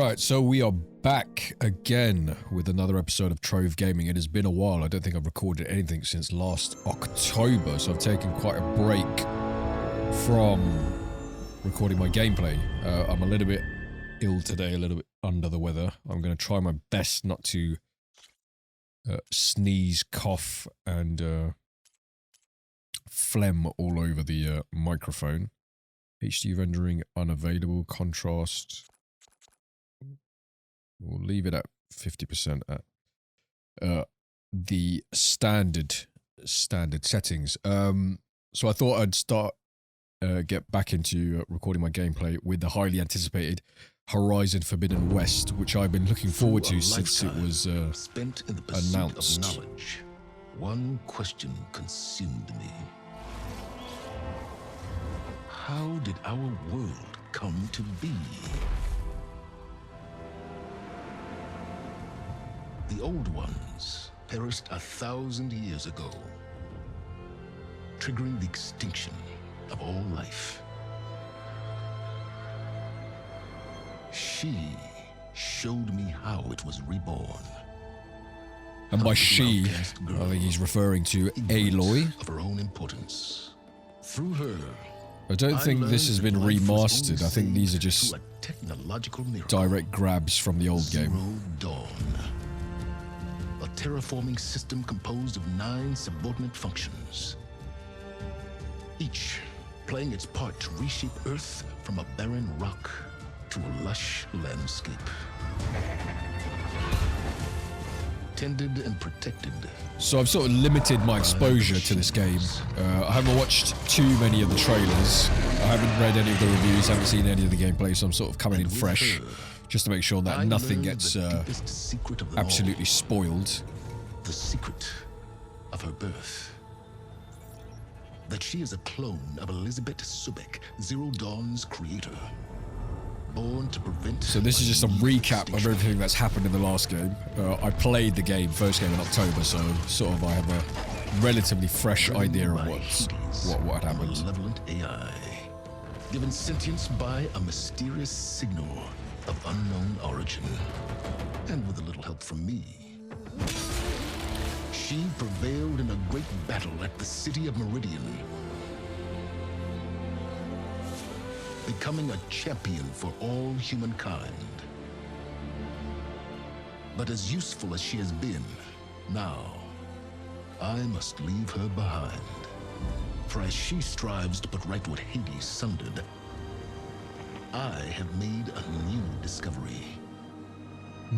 Alright, so we are back again with another episode of Trove Gaming. It has been a while. I don't think I've recorded anything since last October, so I've taken quite a break from recording my gameplay. I'm a little bit ill today, a little bit under the weather. I'm going to try my best not to sneeze, cough, and phlegm all over the microphone. HD rendering unavailable, contrast. We'll leave it at 50% at the standard settings. So I thought I'd get back into recording my gameplay with the highly anticipated Horizon Forbidden West, which I've been looking forward to since it was spent in the pursuit announced. of knowledge. One question consumed me. How did our world come to be? The old ones perished 1,000 years ago, triggering the extinction of all life. She showed me how it was reborn. And by she, I think he's referring to Aloy. Of her own importance. Through her, I don't think this has been remastered. I think these are just direct grabs from the old game. Zero Dawn. A terraforming system composed of 9 subordinate functions, each playing its part to reshape Earth from a barren rock to a lush landscape. Tended and protected. So I've sort of limited my exposure to this game. I haven't watched too many of the trailers. I haven't read any of the reviews, haven't seen any of the gameplay, so I'm sort of coming in fresh, just to make sure that nothing gets absolutely spoiled. The secret of her birth. That she is a clone of Elizabeth Subek, Zero Dawn's creator. Born to prevent. So this is just a recap of everything that's happened in the last game. I played the first game in October, so sort of I have a relatively fresh idea of what had happened. Malevolent AI, given sentience by a mysterious signal of unknown origin, and with a little help from me. She prevailed in a great battle at the city of Meridian, becoming a champion for all humankind. But as useful as she has been, now I must leave her behind. For as she strives to put right what Hades sundered, I have made a new discovery.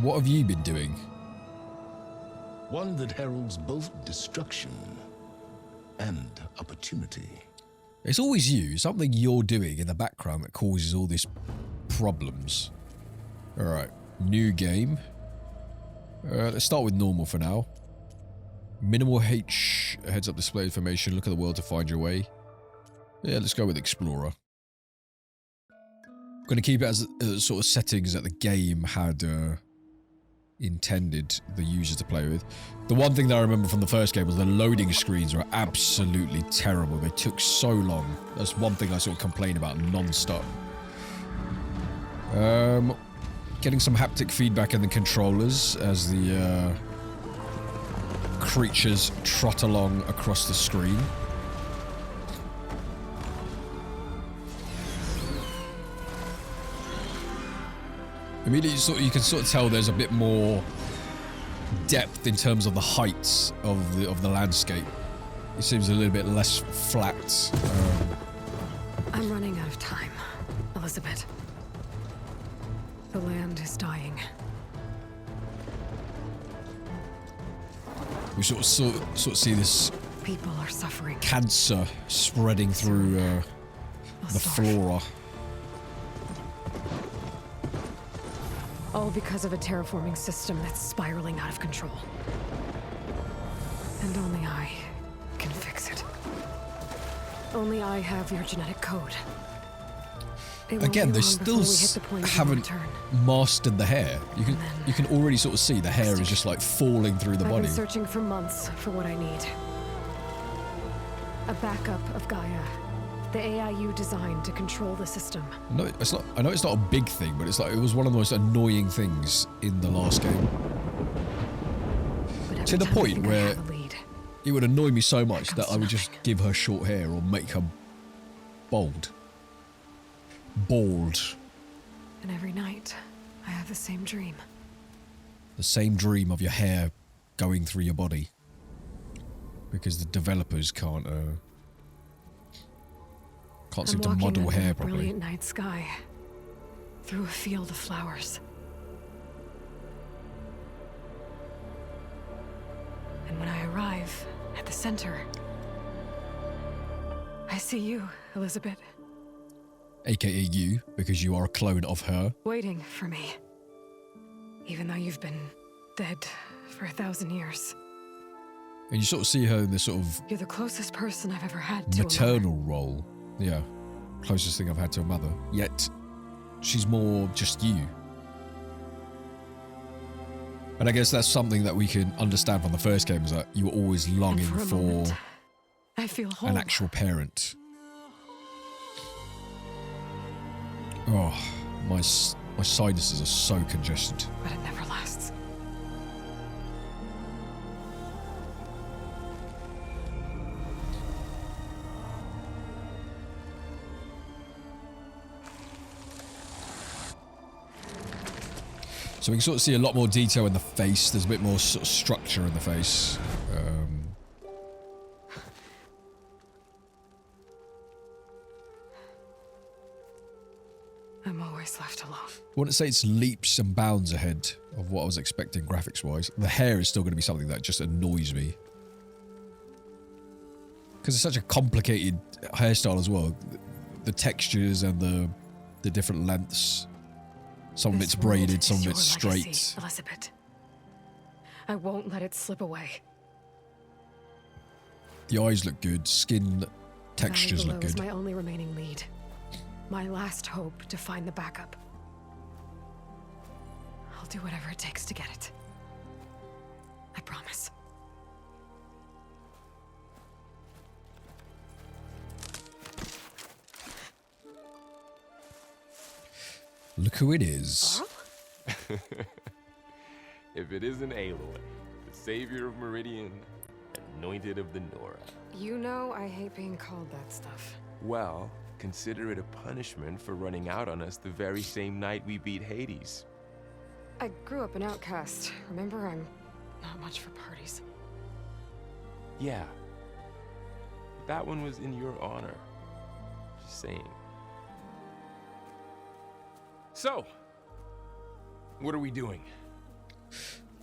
What have you been doing? One that heralds both destruction and opportunity. It's always you, something you're doing in the background that causes all these problems. Alright, new game. Let's start with normal for now. Minimal H heads up display information, look at the world to find your way. Yeah, let's go with Explorer. I'm going to keep it as sort of settings that the game had intended the user to play with. The one thing that I remember from the first game was the loading screens were absolutely terrible. They took so long. That's one thing I sort of complain about non-stop. Getting some haptic feedback in the controllers as the creatures trot along across the screen. Immediately, you can sort of tell there's a bit more depth in terms of the heights of the landscape. It seems a little bit less flat. I'm running out of time, Elizabeth. The land is dying. We sort of see this People are suffering. cancer spreading through the flora. All because of a terraforming system that's spiraling out of control. And only I can fix it. Only I have your genetic code. Again, they still haven't mastered the hair. You can already sort of see the hair is just like falling through the body. I've been searching for months for what I need. A backup of Gaia. The AI you designed to control the system. No, it's not. I know it's not a big thing, but it's like it was one of the most annoying things in the last game. But To the every time I point think I where have a lead, it would annoy me so much comes that to I would just nothing. give her short hair or make her bald. Bald. And every night, I have the same dream. The same dream of your hair going through your body. Because the developers can't seem I'm to walking model under hair a properly. brilliant night sky, through a field of flowers. And when I arrive at the center, I see you, Elizabeth, AKA you, because you are a clone of her. waiting for me. Even though you've been dead for 1,000 years. And you sort of see her in this sort of You're the closest person I've ever had to a mother. maternal role. Yeah. Closest thing I've had to a mother. Yet, she's more just you. And I guess that's something that we can understand from the first game, is that you were always And longing for a for moment, I feel whole. an actual parent. Oh, my sinuses are so congested. But it never lasts. So we can sort of see a lot more detail in the face. There's a bit more sort of structure in the face. I'm always left alone. I wouldn't say it's leaps and bounds ahead of what I was expecting graphics-wise. The hair is still going to be something that just annoys me. Because it's such a complicated hairstyle as well. The textures and the different lengths. Some of This it's braided, world some is of your it's straight. legacy, Elizabeth. I won't let it slip away. The eyes look good. Skin textures Valley look Below is good. my only remaining lead. My last hope to find the backup. I'll do whatever it takes to get it. I promise. Look who it is. Carl? If it isn't Aloy, the savior of Meridian, anointed of the Nora. You know I hate being called that stuff. Well, consider it a punishment for running out on us the very same night we beat Hades. I grew up an outcast. Remember, I'm not much for parties. Yeah. That one was in your honor. Just saying. So, what are we doing?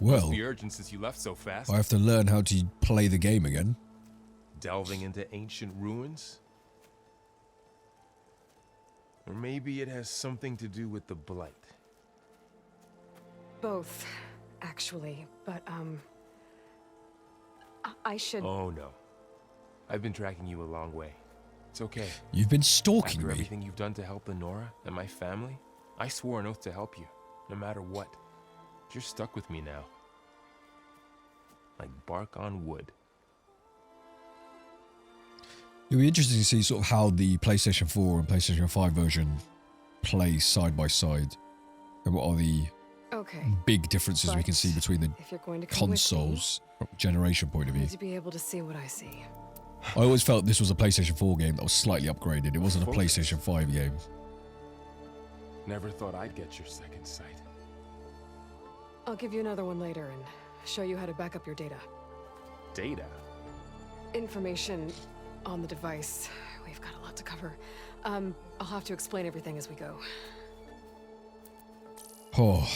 Well, Be urgent since you left so fast. I have to learn how to play the game again. Delving into ancient ruins? Or maybe it has something to do with the Blight. Both, actually. But, I should... Oh no. I've been tracking you a long way. It's okay. You've been stalking After me. everything you've done to help the Nora and my family, I swore an oath to help you, no matter what. You're stuck with me now. Like bark on wood. It'll be interesting to see sort of how the PlayStation 4 and PlayStation 5 version play side by side. And what are the Okay. big differences we can see between the If you're going to come with me, consoles from a generation point of you view. need to be able to see what I see. I always felt this was a PlayStation 4 game that was slightly upgraded. It wasn't a Focus. PlayStation 5 game. Never thought I'd get your second sight. I'll give you another one later and show you how to back up your data. Data? Information on the device. We've got a lot to cover. I'll have to explain everything as we go. Oh,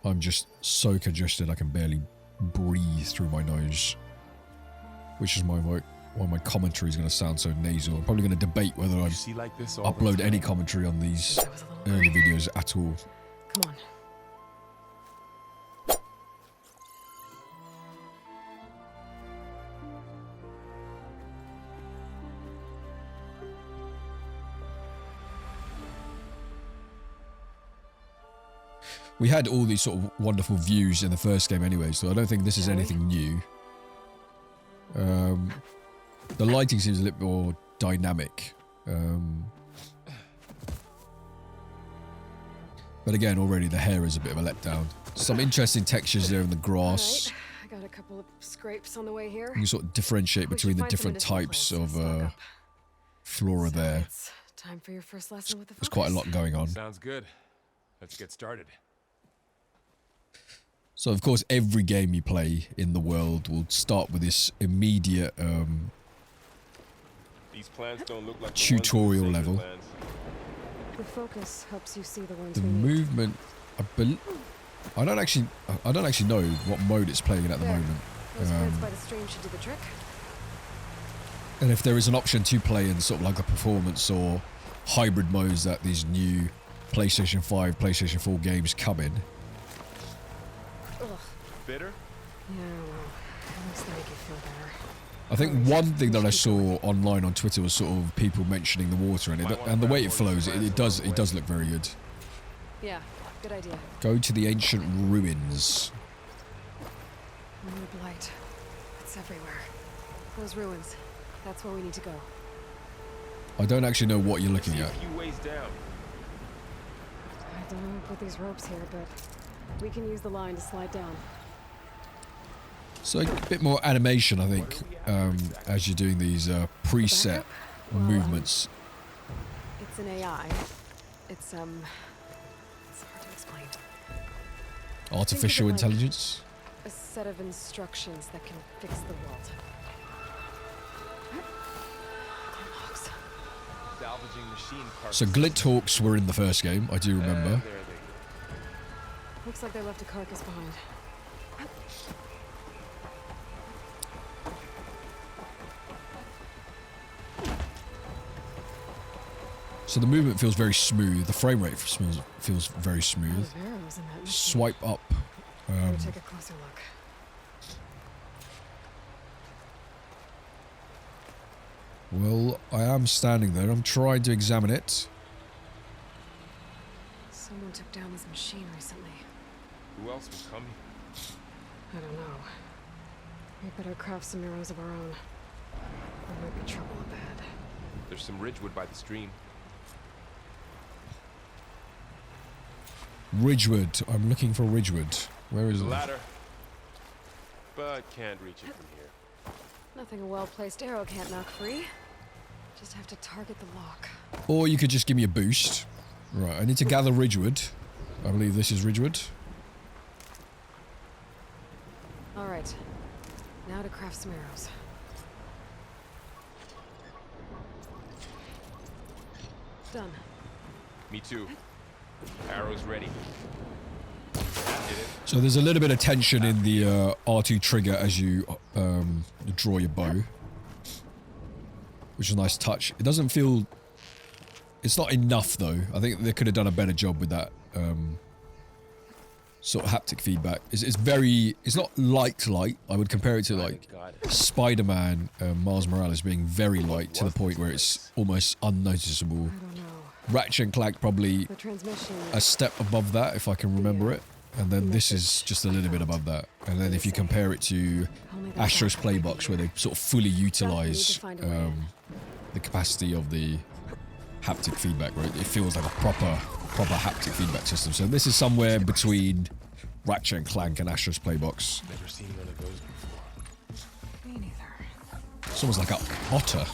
I'm just so congested I can barely breathe through my nose. Which is why my commentary is going to sound so nasal. I'm probably going to debate whether I You see like this all the upload time. any commentary on these That was a little early early. videos at all. Come on. We had all these sort of wonderful views in the first game anyway, so I don't think this is Shall we? anything new. The lighting seems a little more dynamic But again, already the hair is a bit of a letdown. Some interesting textures there in the grass. Right. I got a couple of scrapes on the way here. You sort of differentiate We between should the find some different medicinal types plants of to stock up. flora So there. It's time for your first lesson with the There's quite a focus. lot going on. Sounds good. Let's get started. So of course, every game you play in the world will start with this immediate These plants don't look like tutorial level. The focus helps you see the ones The we need. movement, I don't actually know what mode it's playing in at the There. moment. Those plants by the stream should do the trick. And if there is an option to play in sort of like the performance or hybrid modes that these new PlayStation 5, PlayStation 4 games come in. Ugh. Bitter? Yeah, well, at least they make you feel better. I think one thing that I saw online on Twitter was sort of people mentioning the water and it, and the way it flows, it does look very good. Yeah, good idea. Go to the ancient ruins. More blight. It's everywhere. Those ruins. That's where we need to go. I don't actually know what you're looking See a at. few ways down. I don't know who put these ropes here, but we can use the line to slide down. So a bit more animation, I think, as you're doing these preset Backup? Well, movements. It's an AI. It's hard to explain. Artificial like- intelligence. A set of instructions that can fix the world. Unlocks. Salvaging machine parts. So Glinthawks were in the first game, I do remember. There they go. Looks like they left a carcass behind. So the movement feels very smooth. The frame rate feels very smooth. Those arrows in that machine. Swipe up. Better take a closer look. Well, I am standing there. I'm trying to examine it. Someone took down this machine recently. Who else was coming? I don't know. We better craft some arrows of our own. There might be trouble up ahead. There's some ridgewood by the stream. Ridgewood. I'm looking for Ridgewood. Where is There's a it? ladder. But can't reach it from here. Nothing a well-placed arrow can't knock free. Just have to target the lock. Or you could just give me a boost. Right, I need to gather Ridgewood. I believe this is Ridgewood. All right. Now to craft some arrows. Done. Me too. Arrows ready. Did it? So there's a little bit of tension in the R2 trigger as you draw your bow. Which is a nice touch. It doesn't feel... It's not enough though. I think they could have done a better job with that sort of haptic feedback. It's very... It's not light. I would compare it to like Got it. Spider-Man Miles Morales being very light to the point where it's almost unnoticeable. I don't know. Ratchet and Clank probably The transmission. a step above that if I can remember it. And then this is just a little bit above that. And then if you compare it to Only that Astro's back might be Playbox where they here. sort of fully utilize find a way in. the capacity of the haptic feedback, right? It feels like a proper haptic feedback system. So this is somewhere between Ratchet and Clank and Astro's Playbox. Never seen one of those before. Me neither. It's almost like a otter.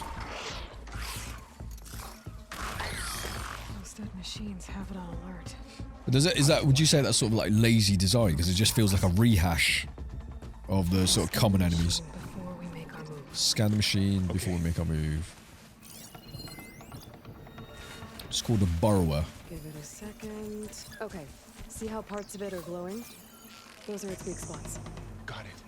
Those dead machines have it on alert. But would you say that's sort of like lazy design? Because it just feels like a rehash of the sort of common enemies. Before we make our move. Scan the machine before we make our move. It's called a burrower. Give it a second. Okay. See how parts of it are glowing? Those are its weak spots. Got it.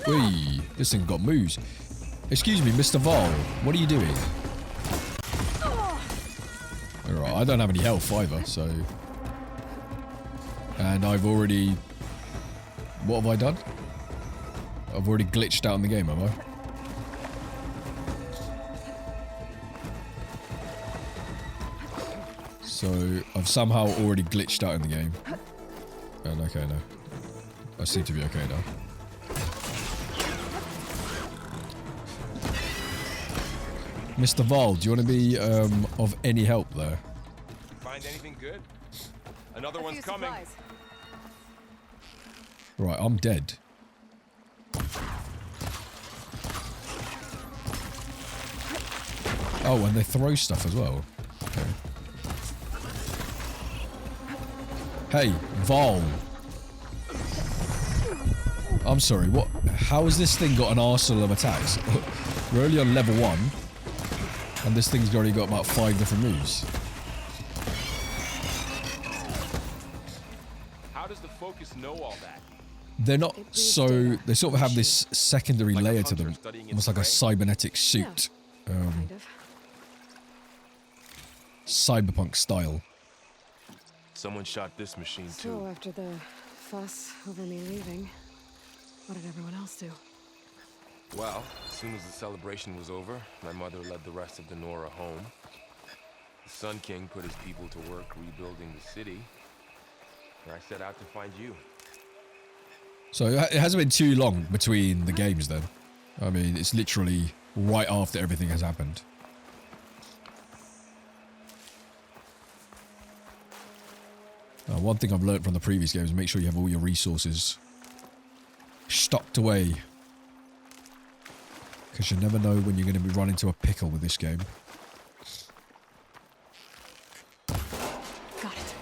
Whee! This thing got moves. Excuse me, Mr. Vol, what are you doing? Alright, I don't have any health either, so... And I've already... What have I done? I've already glitched out in the game, have I? So, I've somehow already glitched out in the game. And okay, no. I seem to be okay now. Mr. Val, do you want to be of any help there? Find anything good? Another one's coming. Supplies. Right, I'm dead. Oh, and they throw stuff as well. Okay. Hey, Val. I'm sorry, what? How has this thing got an arsenal of attacks? We're only on level 1, and this thing's already got about 5 different moves. How does the Focus know all that? They're not so... They sort of have this secondary Like a layer to hunter them. studying its Almost like a prey? cybernetic suit. Kind of. Cyberpunk style. Someone shot this machine So too. after the fuss over me leaving, what did everyone else do? Well, as soon as the celebration was over, my mother led the rest of the Nora home. The Sun King put his people to work rebuilding the city, and I set out to find you. So it hasn't been too long between the games then. I mean, it's literally right after everything has happened. One thing I've learned from the previous games is make sure you have all your resources stocked away. Because you never know when you're going to be run into a pickle with this game. Got it.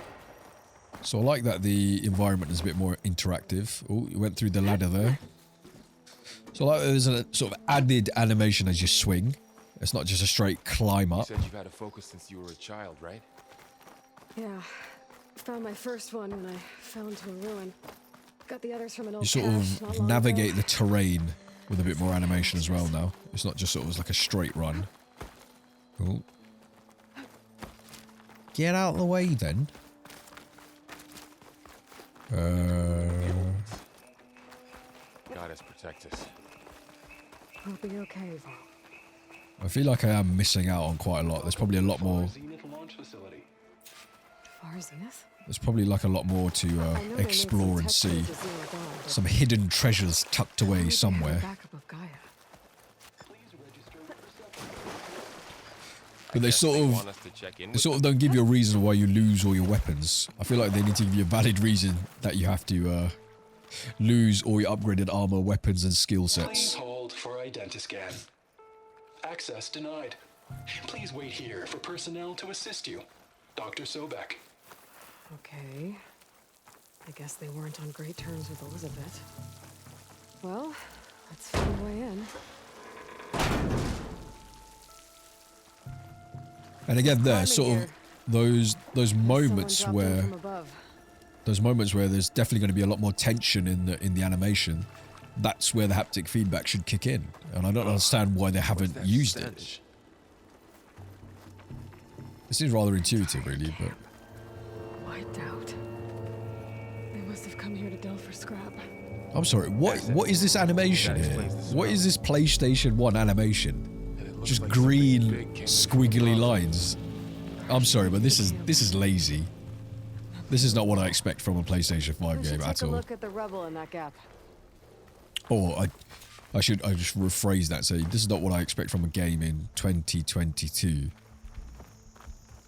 So I like that the environment is a bit more interactive. Oh, you went through the ladder there. So I like that there's a sort of added animation as you swing. It's not just a straight climb You up. said you've had a Focus since you were a child, right? Yeah. Found my first one when I fell into a ruin. Got the others from an old You sort cache not of long navigate ago. the terrain with a bit more animation as well now. It's not just sort of like a straight run. Oh. Get out of the way then. Goddess protect us. We'll be okay, Val. I feel like I am missing out on quite a lot. There's probably a lot more. Far Zenith? There's probably like a lot more to I know they made explore some and tech see. changes Zero Dawn, but Some hidden treasures tucked I away need to have a somewhere. backup of Gaia. But they Guess sort want of us to check in they with sort of them? don't give you a reason why you lose all your weapons. I feel like they need to give you a valid reason that you have to lose all your upgraded armor, weapons, and skill Please sets. hold for identiscan. Access denied. Please wait here for personnel to assist you. Dr. Sobek. Okay. I guess they weren't on great terms with Elizabeth. Well, let's find a way in. And again, there, Climbing sort of here. those moments Someone dropped in where from above. there's definitely going to be a lot more tension in the animation. That's where the haptic feedback should kick in, and I don't understand why they What's haven't that used it. stench? It seems rather intuitive, really, but Wiped out. They must have come here to delve for scrap. I'm sorry. What is this animation That here? explains the What is this PlayStation 1 animation? And it looks Just like something green big came squiggly from- lines. I'm sorry, but this is lazy. This is not what I expect from a PlayStation 5 We should game take at a all. look at the rubble in that gap. Or I just rephrase that. Say this is not what I expect from a game in 2022.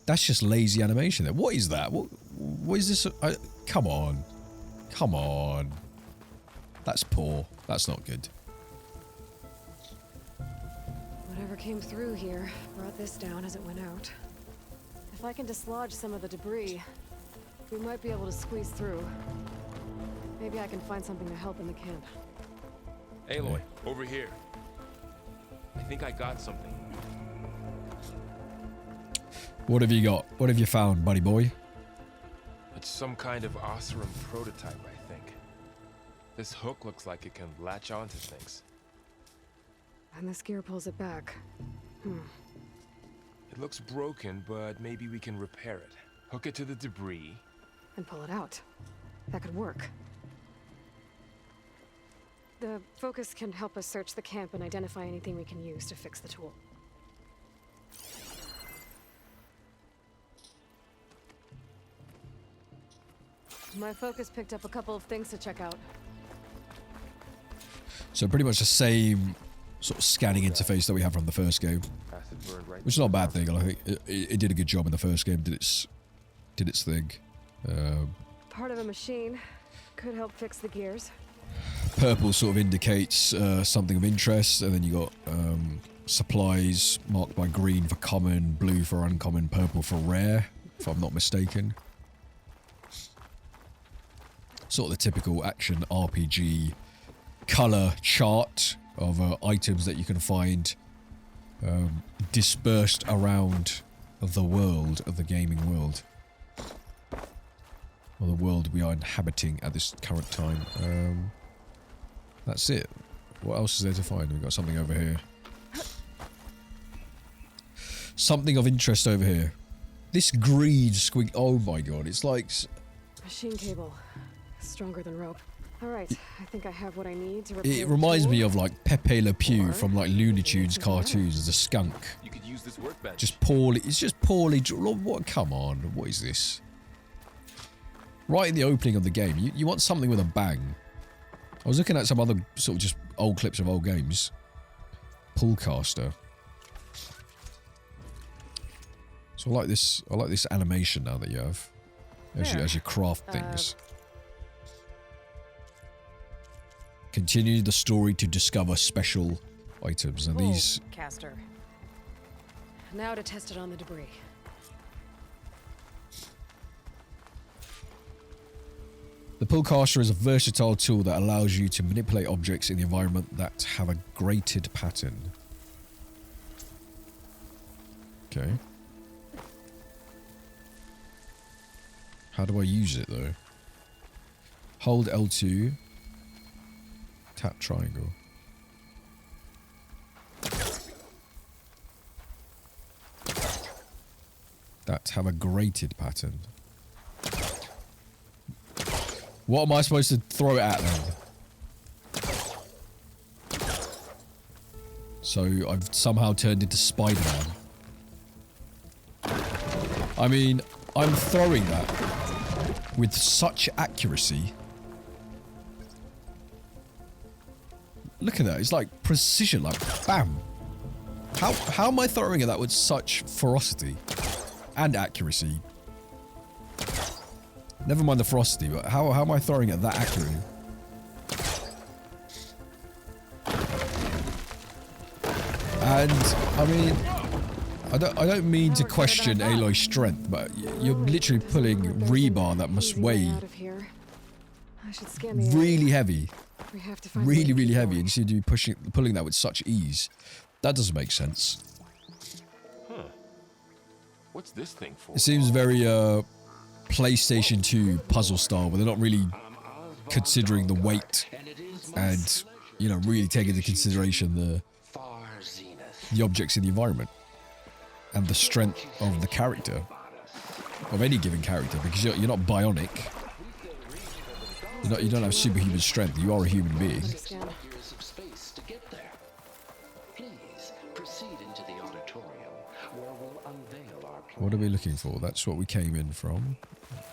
That's just lazy animation. There. What is that? What is this? Come on, come on. That's poor. That's not good. Whatever came through here brought this down as it went out. If I can dislodge some of the debris, we might be able to squeeze through. Maybe I can find something to help in the camp. Aloy, over here. I think I got something. What have you got? What have you found, buddy boy? It's some kind of Osram prototype, I think. This hook looks like it can latch onto things. And this gear pulls it back. It looks broken, but maybe we can repair it. Hook it to the debris. And pull it out. That could work. The Focus can help us search the camp and identify anything we can use to fix the tool. My Focus picked up a couple of things to check out. So pretty much the same sort of scanning interface that we have from the first game, Acid burned right which is not a bad thing. I think it did a good job in the first game. Did its thing. Part of a machine could help fix the gears. Purple sort of indicates something of interest, and then you got supplies marked by green for common, blue for uncommon, purple for rare, if I'm not mistaken. Sort of the typical action RPG color chart of items that you can find dispersed around the world of the gaming world. Or the world we are inhabiting at this current time. That's it. What else is there to find? We've got something over here. Something of interest over here. This green squig. Oh my god, it's like... Machine cable. Stronger than rope. Alright, I think I have what I need to repair It reminds the me tool. of like Pepe Le Pew Or from like Looney Tunes something better. cartoons as a skunk. You could use this workbench. Just poorly... It's just poorly... What? Come on. What is this? Right in the opening of the game. You want something with a bang. I was looking at some other sort of just old clips of old games. Pullcaster. So I like this animation now that you have. As you craft things. Continue the story to discover special items. And these... Caster. Now to test it on the debris. The pullcaster is a versatile tool that allows you to manipulate objects in the environment that have a grated pattern. Okay. How do I use it though? Hold L2. Tap triangle. That have a grated pattern. What am I supposed to throw it at then? So I've somehow turned into Spider-Man. I mean, I'm throwing that with such accuracy. Look at that, it's like precision, like bam. How am I throwing at that with such ferocity and accuracy? Never mind the ferocity, but how am I throwing it that accurately? And I mean, I don't mean to question Aloy's strength, but you're literally pulling rebar that must weigh Out of here. I should scan the really area. heavy, We have to find really heavy, and you seem to be pulling that with such ease. That doesn't make sense. Huh. What's this thing for? It seems very PlayStation 2 puzzle style, where they're not really considering the weight and, you know, really taking into consideration the objects in the environment and the strength of the character, of any given character, because you're not bionic. You don't have superhuman strength. You are a human being. Scan. Years of space to get there. Please proceed into the auditorium, where we'll unveil our plan. What are we looking for? That's what we came in from.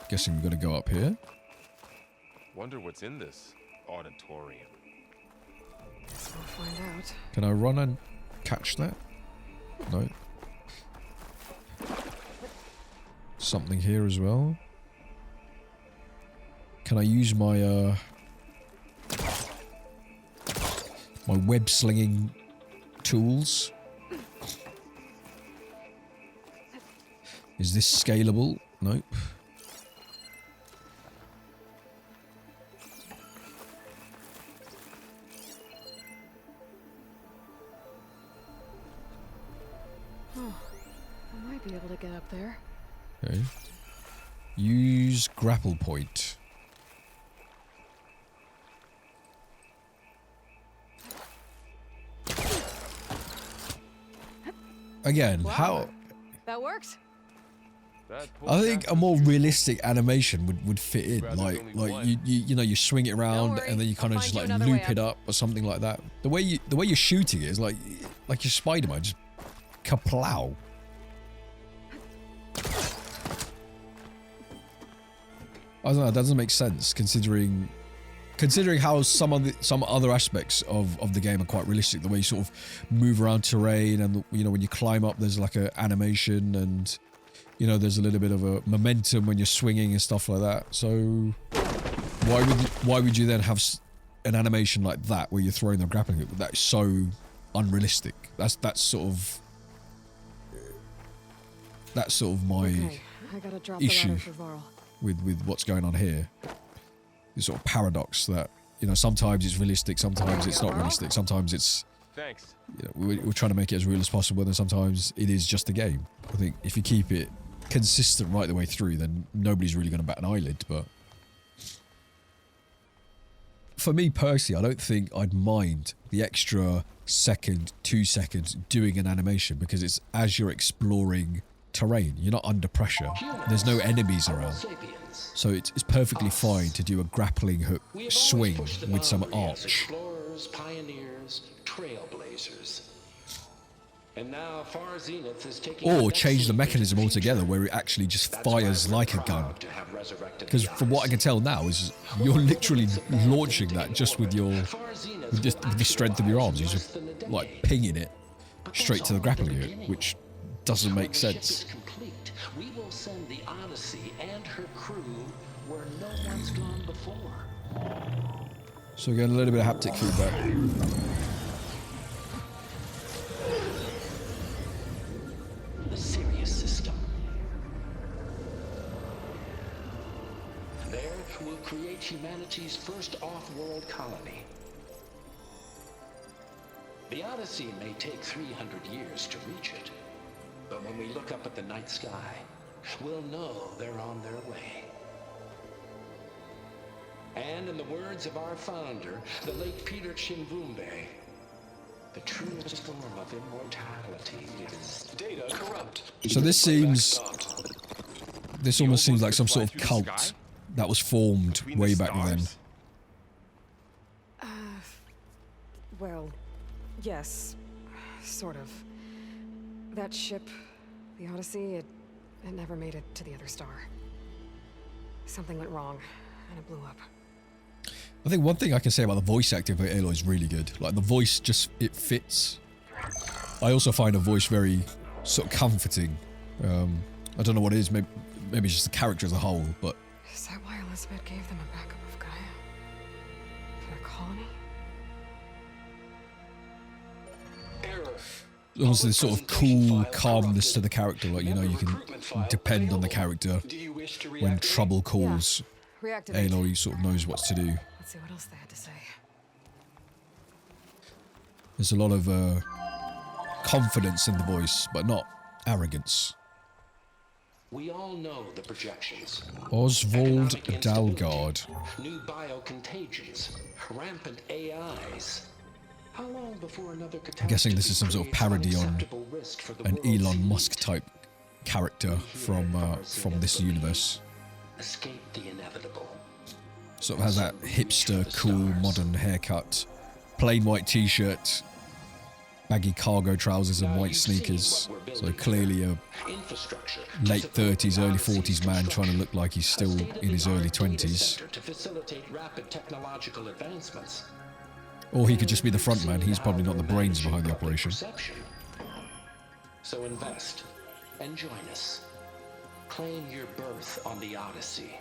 Guessing we've got to go up here. Wonder what's in this auditorium. We'll find out. Can I run and catch that? No. Something here as well. Can I use my my web slinging tools? Is this scalable? Nope. Oh, I might be able to get up there. Okay. Use grapple point. Again, Wow. how... That worked. That I think a pullcaster more seems realistic animation would fit in. Rather Like than like only you know, you swing it around worry, and then you kind I'll of just find like you another loop way it up or something like that. The way you're shooting it is like you're Spider-Man, just kaplow. I don't know, that doesn't make sense considering considering how some other aspects of the game are quite realistic, the way you sort of move around terrain, and you know, when you climb up, there's like a animation, and you know, there's a little bit of a momentum when you're swinging and stuff like that. So why would you then have an animation like that where you're throwing the grappling hook? That's so unrealistic. That's sort of my Okay, I gotta drop the issue ladder for Varl. with what's going on here. This sort of paradox that, you know, sometimes it's realistic, sometimes it's not realistic, sometimes it's, Thanks. you know, we're trying to make it as real as possible, and then sometimes it is just a game. I think if you keep it consistent right the way through, then nobody's really going to bat an eyelid. But for me personally, I don't think I'd mind the extra second, 2 seconds doing an animation, because it's as you're exploring terrain, you're not under pressure, there's no enemies around, so it's perfectly fine to do a grappling hook swing with some arch. Explorers, pioneers, trailblazers. And now Far Zenith is taking Or change the mechanism altogether, where it actually just fires like a gun. Because from what I can tell now, is you're literally launching that just with your with the strength of your arms. You're just like pinging it straight to the grappling hook, which doesn't make sense. We will send the Odyssey and her crew where no one's gone before. So we're getting a little bit of haptic feedback. The Sirius system. There we'll create humanity's first off-world colony. The Odyssey may take 300 years to reach it, but when we look up at the night sky, we'll know they're on their way. And in the words of our founder, the late Peter Chimbumbe, the truest form of immortality is Data corrupt. So this almost seems like some sort of cult that was formed way back then. Well, yes, sort of. That ship, the Odyssey, it never made it to the other star. Something went wrong, and it blew up. I think one thing I can say about the voice acting for Aloy is really good. Like, the voice just, it fits. I also find her voice very sort of comforting. I don't know what it is, maybe it's just the character as a whole, but... Is that why Elizabeth gave them a backup of Gaia? For their colony? Almost this sort of cool calmness to the character, like, you know, you can depend on the character when trouble calls. Reactivate. Aloy sort of knows what to do. Let's see what else they had to say. There's a lot of confidence in the voice, but not arrogance. We all know the projections. Oswald Economic Dalgard. instability, new biocontagions, rampant AIs. How long before another I'm guessing this is some sort of parody on an Elon Musk type character from this universe. Escape the inevitable. Sort of has that hipster, cool, modern haircut, plain white t-shirt, baggy cargo trousers and white sneakers. So clearly a late 30s, early 40s man trying to look like he's still in his early 20s. To facilitate rapid technological advancements. Or he could just be the front man. He's probably not the brains behind the operation. So invest and join us. Claim your berth on the Odyssey.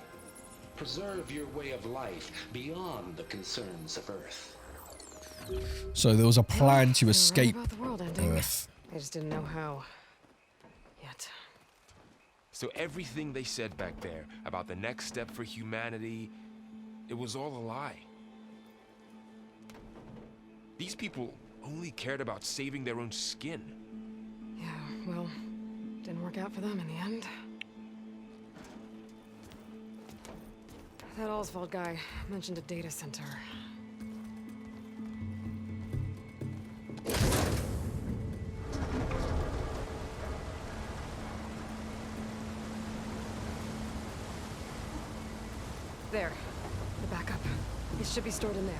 Preserve your way of life beyond the concerns of Earth. So there was a plan to They were right escape about the world ending. Earth. I just didn't know how. Yet. So everything they said back there about the next step for humanity, it was all a lie. These people only cared about saving their own skin. Yeah, well, didn't work out for them in the end. That Oswald guy mentioned a data center. There, the backup. It should be stored in there.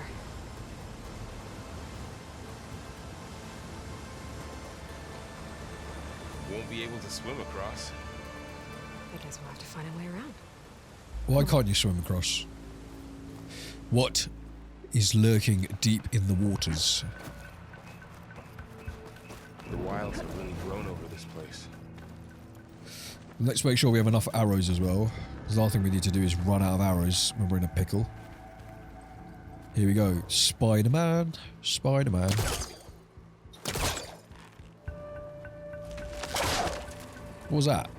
Won't be able to swim across. I guess we'll have to find a way around. Why can't you swim across? What is lurking deep in the waters. The wilds have really grown over this place. Let's make sure we have enough arrows as well. The last thing we need to do is run out of arrows when we're in a pickle. Here we go. Spider-Man. Spider-Man. What was that?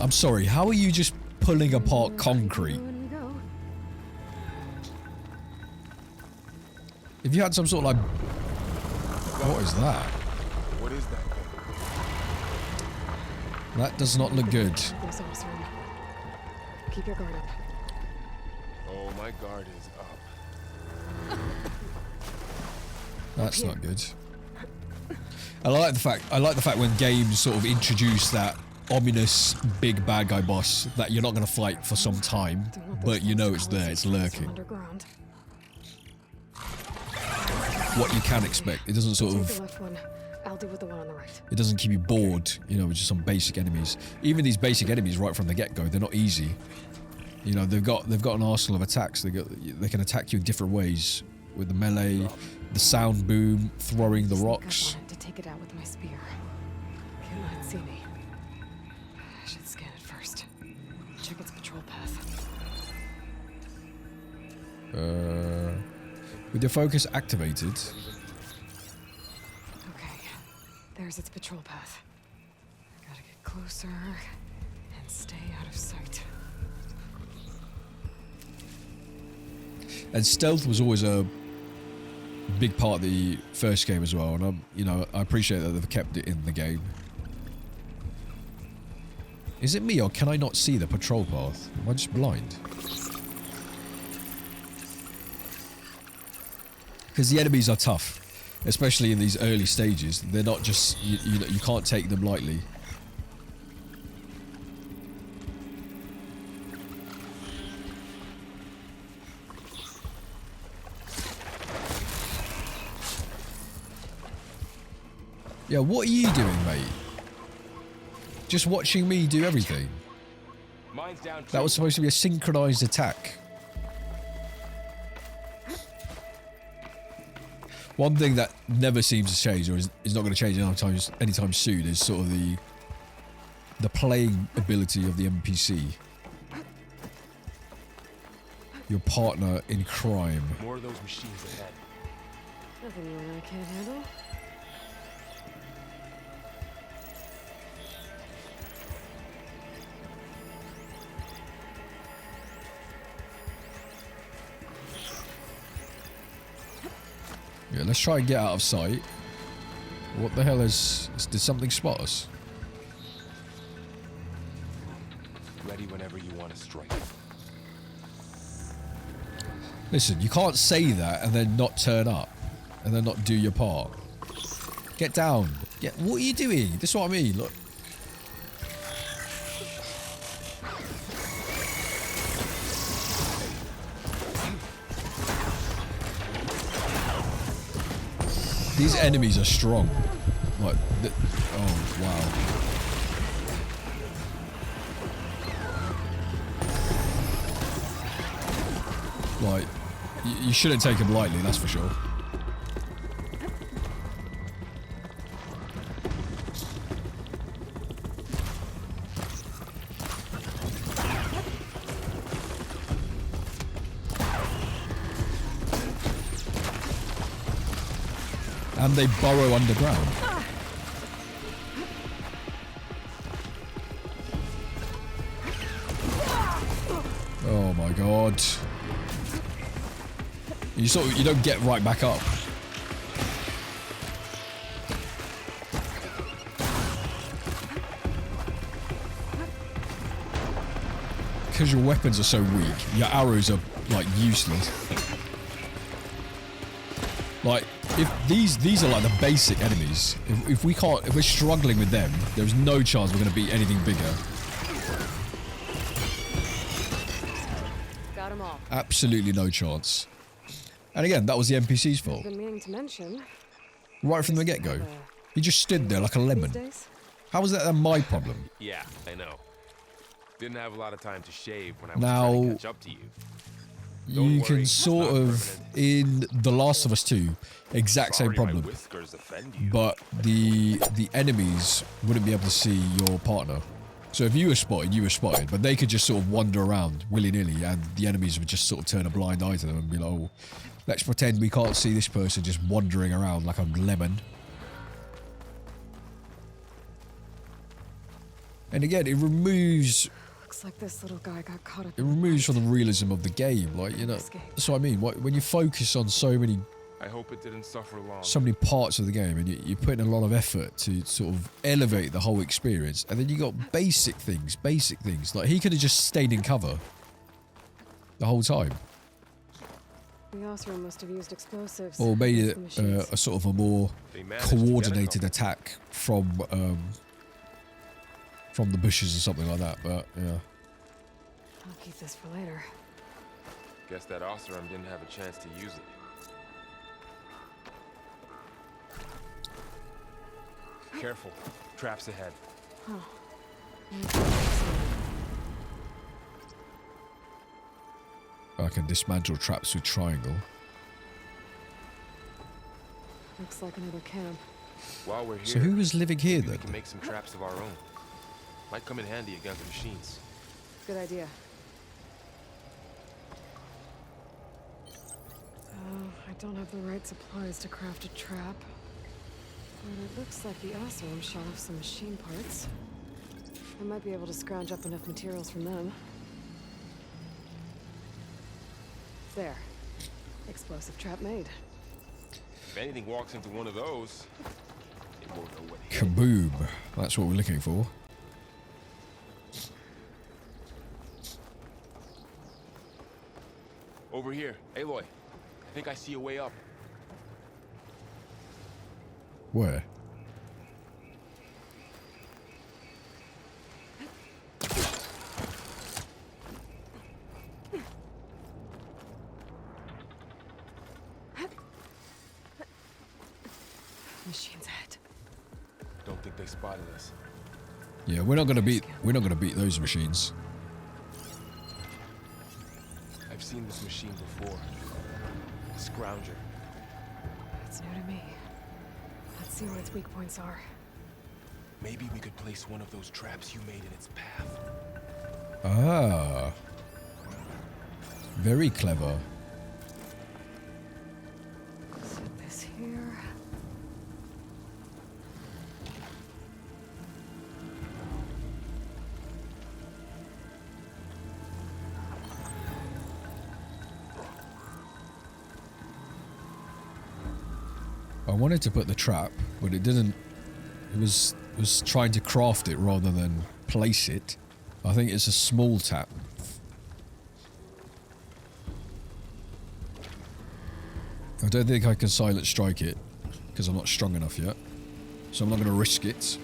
I'm sorry, how are you just pulling apart concrete? If you had some sort of like... What is that? What is that thing? That does not look good. Keep your guard up. Oh, my guard is up. That's not good. I like the fact when games sort of introduce that ominous big bad guy boss that you're not going to fight for some time, but you know it's there, it's lurking. What you can expect. It doesn't sort of... I'll deal with the one on the right. It doesn't keep you bored, you know, with just some basic enemies. Even these basic enemies right from the get-go, they're not easy. You know, they've got an arsenal of attacks. They can attack you in different ways with the melee, the sound boom, throwing the rocks. To take it out with my spear. Can't let it see me. I should scan it first. Check its patrol path. With your focus activated. Okay, there's its patrol path. Gotta get closer and stay out of sight. And stealth was always a big part of the first game as well, and I appreciate that they've kept it in the game. Is it me, or can I not see the patrol path? Am I just blind? Because the enemies are tough, especially in these early stages. They're not just you can't take them lightly. Yeah, what are you doing, mate? Just watching me do everything. Mine's down. That was supposed to be a synchronized attack. One thing that never seems to change, or is not going to change anytime soon, is sort of the playing ability of the NPC. Your partner in crime. More of those machines ahead. Nothing you and I can't handle. Yeah, let's try and get out of sight. What the hell is... Did something spot us? Ready whenever you want to strike. Listen, you can't say that and then not turn up. And then not do your part. Get down. What are you doing? This is what I mean. Look. These enemies are strong. Like, oh wow. Like, you shouldn't take them lightly, that's for sure. And they burrow underground. Oh my god. You don't get right back up. Because your weapons are so weak, your arrows are like useless. Like, if these are like the basic enemies. If we're struggling with them, there's no chance we're going to beat anything bigger. Got 'em all. Absolutely no chance. And again, that was the NPC's fault. Been meaning to mention. Right from the get-go. He just stood there like a lemon. These days? How was that then my problem? Yeah, I know. Didn't have a lot of time to shave when I was Now, trying to catch up to you. Don't You worry, can it's sort not of, permanent. in The Last of Us 2, exact same Sorry my problem. whiskers offend you. But the enemies wouldn't be able to see your partner. So if you were spotted, you were spotted. But they could just sort of wander around willy-nilly, and the enemies would just sort of turn a blind eye to them and be like, oh, let's pretend we can't see this person just wandering around like a lemon. And again, it removes Looks like this little guy got caught up. it removes from the realism of the game. Like, you know, that's what I mean. When you focus on so many I hope it didn't suffer long. parts of the game, and you put in a lot of effort to sort of elevate the whole experience, and then you got basic things. Like, he could have just stayed in cover the whole time, The Osram must have used explosives. or made against it the machines. a sort of a more They managed to get it coordinated going. attack from the bushes or something like that. But yeah, I'll keep this for later. Guess that Osram didn't have a chance to use it. Careful. Traps ahead. I can dismantle traps with triangle. Looks like another camp. While we're here, So who was living here maybe we then? can make some traps of our own. Might come in handy against the machines. Good idea. I don't have the right supplies to craft a trap. But it looks like the Osram shot off some machine parts. I might be able to scrounge up enough materials from them. There. Explosive trap made. If anything walks into one of those, it won't know what hit. Kaboom! That's what we're looking for. Over here. Aloy, I think I see a way up. Where? Machine's head. Don't think they spotted us. Yeah, we're not gonna beat those machines. I've seen this machine before. A scrounger. That's new to me. Let's see what its weak points are. Maybe we could place one of those traps you made in its path. Ah. Very clever. Set this here. I wanted to put the trap, but it didn't. It was trying to craft it rather than place it. I think it's a small tap. I don't think I can silent strike it because I'm not strong enough yet. So I'm not going to risk it.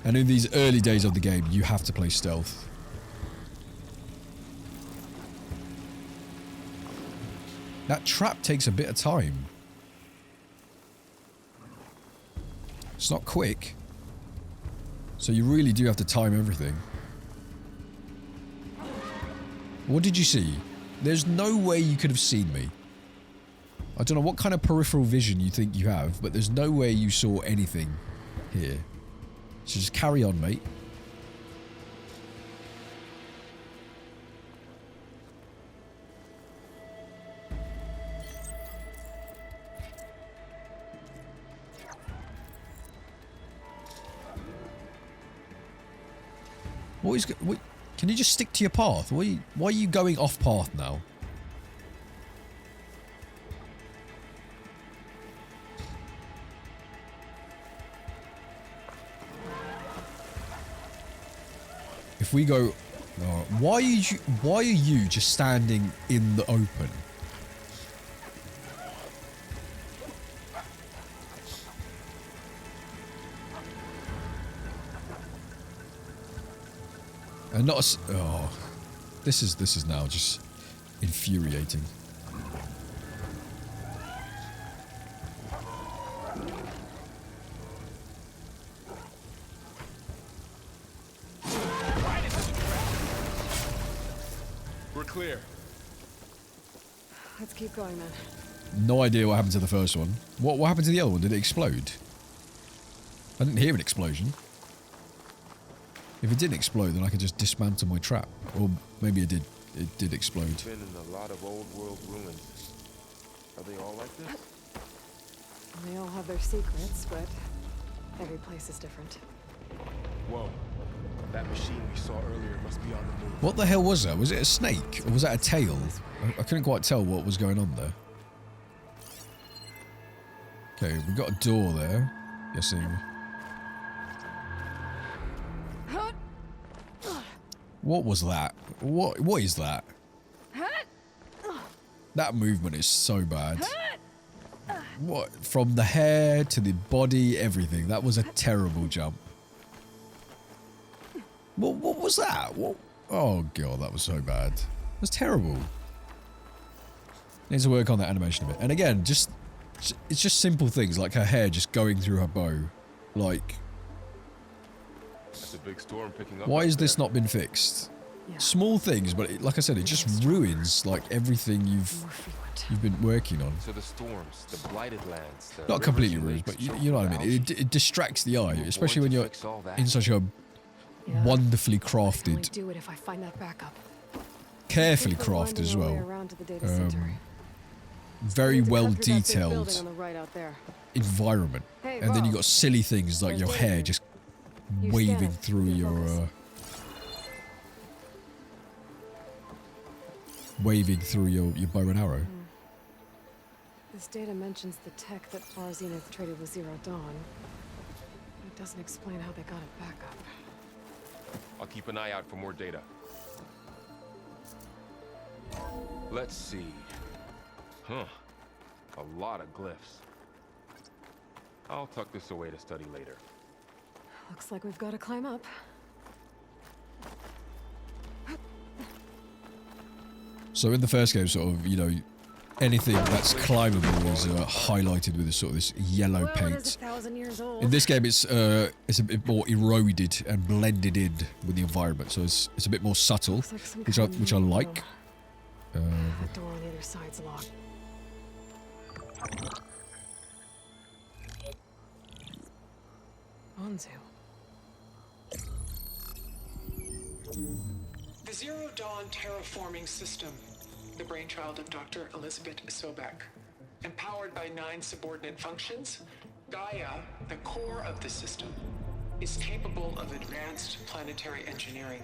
And in these early days of the game, you have to play stealth. That trap takes a bit of time. It's not quick. So you really do have to time everything. What did you see? There's no way you could have seen me. I don't know what kind of peripheral vision you think you have, but there's no way you saw anything here. So just carry on, mate. What, can you just stick to your path? Why are you going off path now? If we go, why are you just standing in the open? And not a, oh, this is now just infuriating. clear. Let's keep going then. No idea what happened to the first one. What happened to the other one? Did it explode? I didn't hear an explosion. If it didn't explode, then I could just dismantle my trap. Or maybe it did. It did explode. Been in a lot of old world ruins. Are they all like this? They all have their secrets, but every place is different. Whoa. That machine we saw earlier must be on the move. What the hell was that? Was it a snake? Or was that a tail? I couldn't quite tell what was going on there. Okay, we got a door there. Guessing. What was that? What is that? That movement is so bad. What? From the hair to the body, everything. That was a terrible jump. What was that? What? Oh god, that was so bad. It was terrible. Needs to work on that animation a bit. And again, it's just simple things like her hair just going through her bow. Like, That's a big storm picking up. why has this not been fixed? Yeah. Small things, but like I said, it just ruins like everything More frequent. you've been working on. So the storms, the blighted lands, the Not completely rivers ruins, and but lakes you know what I choked mean. out. It distracts the eye, We're especially going when to you're fix all that. in such a Yeah. wonderfully I can only crafted, do it if I find that backup. carefully Think we're crafted winding as our way well. around to the data center. Very We need to well cut through that big detailed building on the right out there. environment. Hey, And then you Bob. got silly things like There's your danger. hair just You waving scan it. through You your focus. waving through your bow and arrow. This data mentions the tech that Far Zenith traded with Zero Dawn. It doesn't explain how they got it back up. I'll keep an eye out for more data. Let's see. Huh. A lot of glyphs. I'll tuck this away to study later. Looks like we've got to climb up. So in the first game, sort of, you know, anything that's climbable is highlighted with this yellow Well, it is paint. 1,000 years old. In this game, it's a bit more eroded and blended in with the environment, so it's a bit more subtle, Looks like some which I kind of like. window. The door on the other side's locked. Onzu. The Zero Dawn terraforming system, the brainchild of Dr. Elizabeth Sobek. Empowered by 9 subordinate functions, Gaia, the core of the system, is capable of advanced planetary engineering,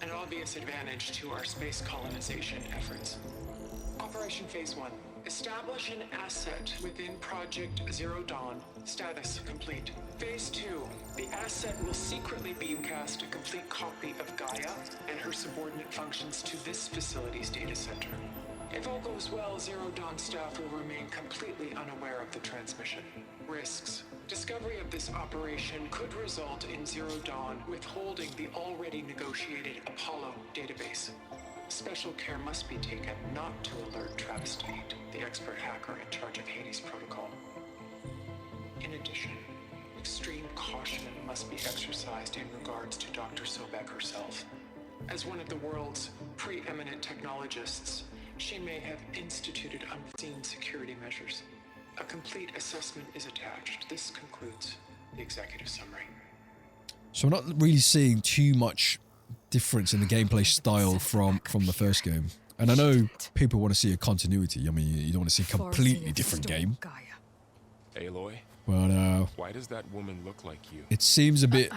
an obvious advantage to our space colonization efforts. Operation Phase 1. Establish an asset within Project Zero Dawn. Status complete. Phase 2. The asset will secretly beamcast a complete copy of Gaia and her subordinate functions to this facility's data center. If all goes well, Zero Dawn staff will remain completely unaware of the transmission. Risks. Discovery of this operation could result in Zero Dawn withholding the already negotiated Apollo database. Special care must be taken not to alert Travis Tate, the expert hacker in charge of Hades Protocol. In addition, extreme caution must be exercised in regards to Dr. Sobek herself. As one of the world's preeminent technologists, she may have instituted unforeseen security measures. A complete assessment is attached. This concludes the executive summary. So I'm not really seeing too much difference in the gameplay style from the first game. And I know people want to see a continuity. I mean, you don't want to see a Far completely Zenith different stole game. Gaia. Aloy, But why does that woman look like you? it seems a bit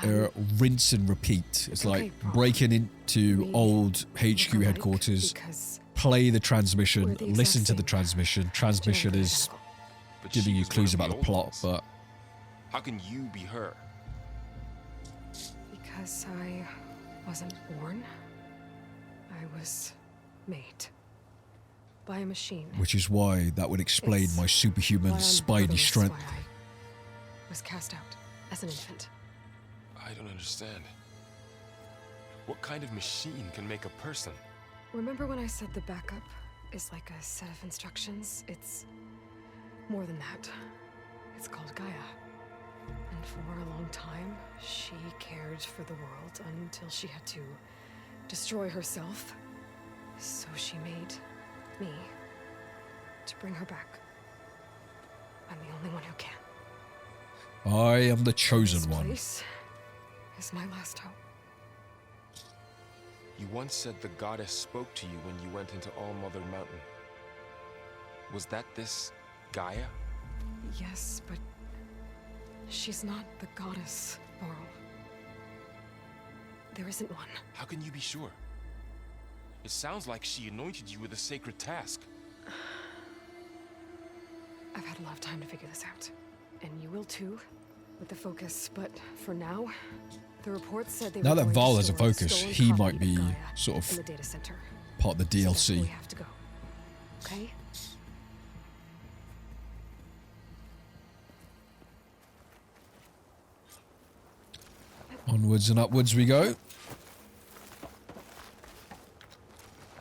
rinse and repeat. It's Okay, like Bob. breaking into We old HQ look headquarters, alike because play the we're transmission, the listen exact to the same. transmission. Transmission Genetically is identical. But giving you she's one clues of about the old plot, ones. but How can you be her? Because I wasn't born. I was made. By a machine. which is why that would explain It's my superhuman why I'm spidey motherless, strength. why I was cast out as an infant. I don't understand. What kind of machine can make a person? Remember when I said the backup is like a set of instructions? It's more than that. It's called Gaia. And for a long time, she cared for the world until she had to destroy herself So she made me to bring her back. I'm the only one who can. I am the chosen This one. place is my last hope. You once said the goddess spoke to you when you went into All Mother Mountain. Was that this Gaia? Yes, but she's not the goddess, Laurel. There isn't one. How can you be sure? It sounds like she anointed you with a sacred task. I've had a lot of time to figure this out. And you will too, with the focus. But for now, the reports said they Now were that going Val to has a store focus, stolen he copy might of be Gaia sort of in the data center. part of the So that's where we DLC. have to go. Okay? Onwards and upwards we go.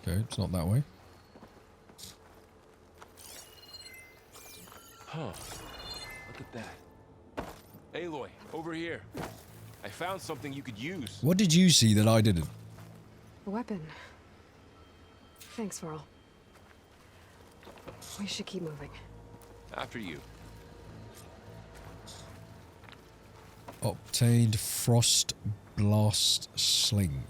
Okay, it's not that way. Huh. Look at that. Aloy, over here. I found something you could use. What did you see that I didn't? A weapon. Thanks, Varl. We should keep moving. After you. Obtained Frost Blast Sling.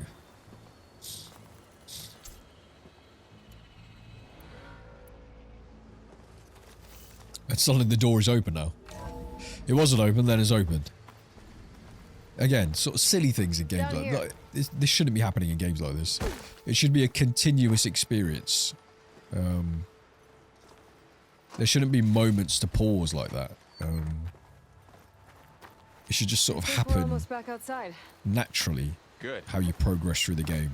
It's suddenly the door is open now. It wasn't open, then it's opened. Again, sort of silly things in games Down like here. that. This shouldn't be happening in games like this. It should be a continuous experience. There shouldn't be moments to pause like that. It should just sort of We're happen almost back outside. naturally, Good. how you progress through the game.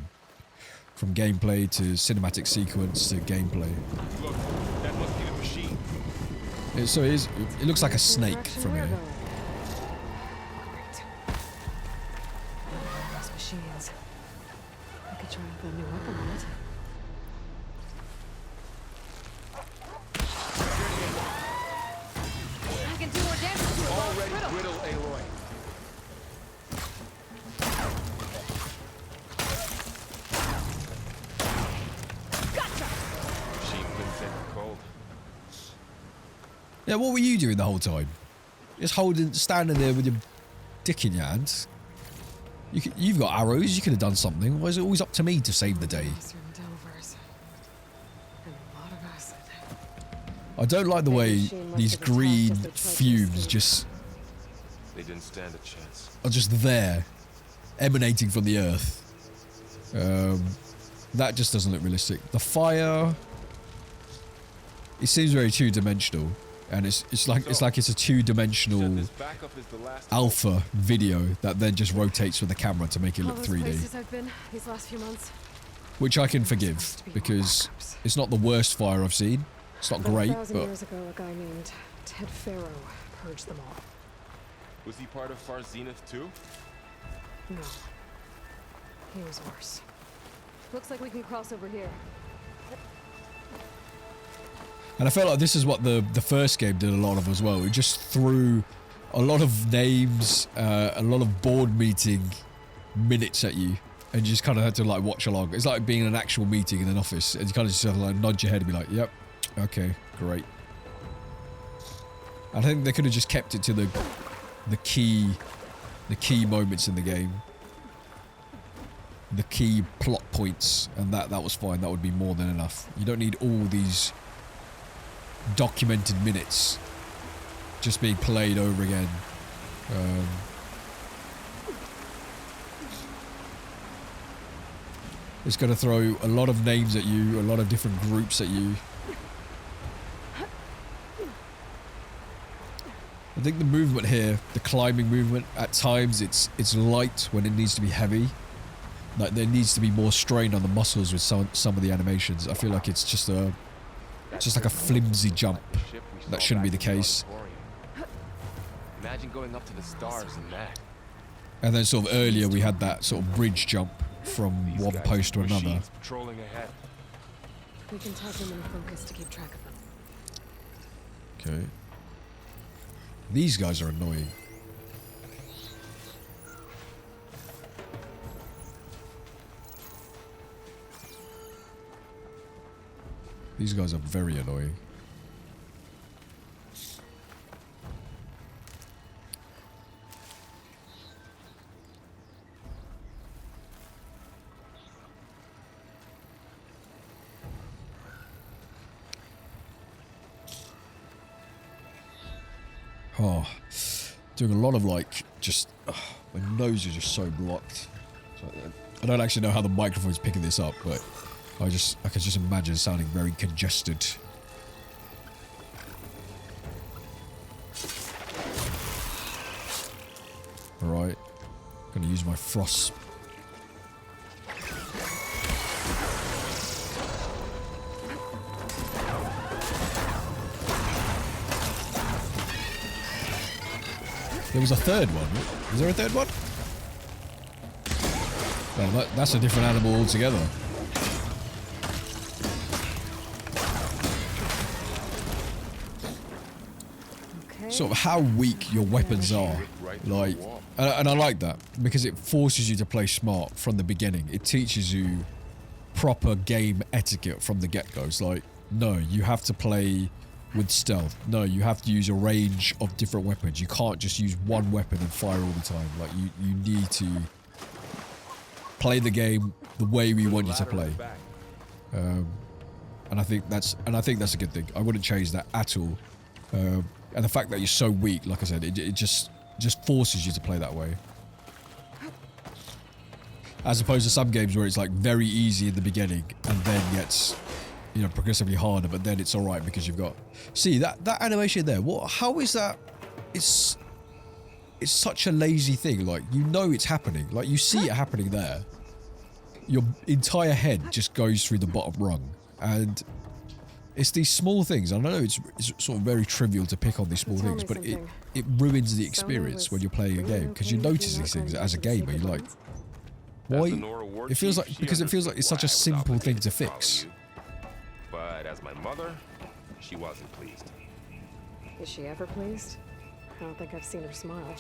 From gameplay to cinematic sequence to gameplay. Look, that must be the machine. It looks like a That's the snake direction from we're here. going. Great. Those machines. I could try out that new weapon on it. I can do more damage to it while it's Already brittle. brittle, Aloy. Machine couldn't take the cold. Yeah, what were you doing the whole time? Just standing there with your dick in your hand. You've got arrows, you could have done something. Why is it always up to me to save the day? Monster and Delvers. And a lot of acid. I don't like the way machine must these have attacked green as they tried to fumes escape. just They didn't stand a chance. are just there, emanating from the earth. That just doesn't look realistic. The fire, it seems very two-dimensional, and it's like it's a two-dimensional Said this backup is the last alpha video that then just rotates with the camera to make it All look those 3D, places I've been these last few months. which I can Supposed forgive to be more because backups. it's not the worst fire I've seen. It's not But great, 1,000 but years ago, a guy named Ted Farrow purged them all. Was he part of Far Zenith too? No. He was worse. Looks like we can cross over here. and I felt like this is what the first game did a lot of as well. It just threw a lot of names, a lot of board meeting minutes at you, and you just kind of had to like watch along. It's like being in an actual meeting in an office, and you kind of just have to like nod your head and be like, "Yep, okay, great." I think they could have just kept it to the key moments in the game, the key plot points, and that was fine. That would be more than enough. You don't need all these documented minutes just being played over again. It's going to throw a lot of names at you, a lot of different groups at you. I think the movement here, the climbing movement, at times it's light when it needs to be heavy. Like there needs to be more strain on the muscles with some of the animations. I feel like it's just like a flimsy jump. Ship we saw That shouldn't be back the in case. auditorium. Imagine going up to the stars in that. And then sort of earlier we had that sort of bridge jump from These one guys post to are another. machines patrolling ahead. We can tag them in focus to keep track of them. Okay. These guys are annoying. These guys are very annoying. Oh, doing a lot of like, just, my nose is just so blocked. So, I don't actually know how the microphone's picking this up, but I can just imagine it sounding very congested. Alright, gonna use my frost. There was a third one. Is there a third one? Well, that's a different animal altogether. Okay. Sort of how weak your weapons are. Like, and I like that because it forces you to play smart from the beginning. It teaches you proper game etiquette from the get-go. It's like, no, you have to play with stealth. No, you have to use a range of different weapons. You can't just use one weapon and fire all the time. Like, you need to play the game the way we want you to play. And I think that's a good thing. I wouldn't change that at all. And the fact that you're so weak, like I said, it just forces you to play that way. As opposed to some games where it's like very easy in the beginning and then gets, you know, progressively harder, but then it's alright because you've got... See, that animation there, how is that... It's such a lazy thing. Like, you know it's happening. Like, you see it happening there. Your entire head just goes through the bottom rung. And it's these small things. I know it's sort of very trivial to pick on these small things, but it ruins the experience when you're playing a game, because you notice these things as a gamer. You're like, why? It feels like, because it feels like it's such a simple thing to fix. But as my mother, she wasn't pleased. Is she ever pleased? I don't think I've seen her smile.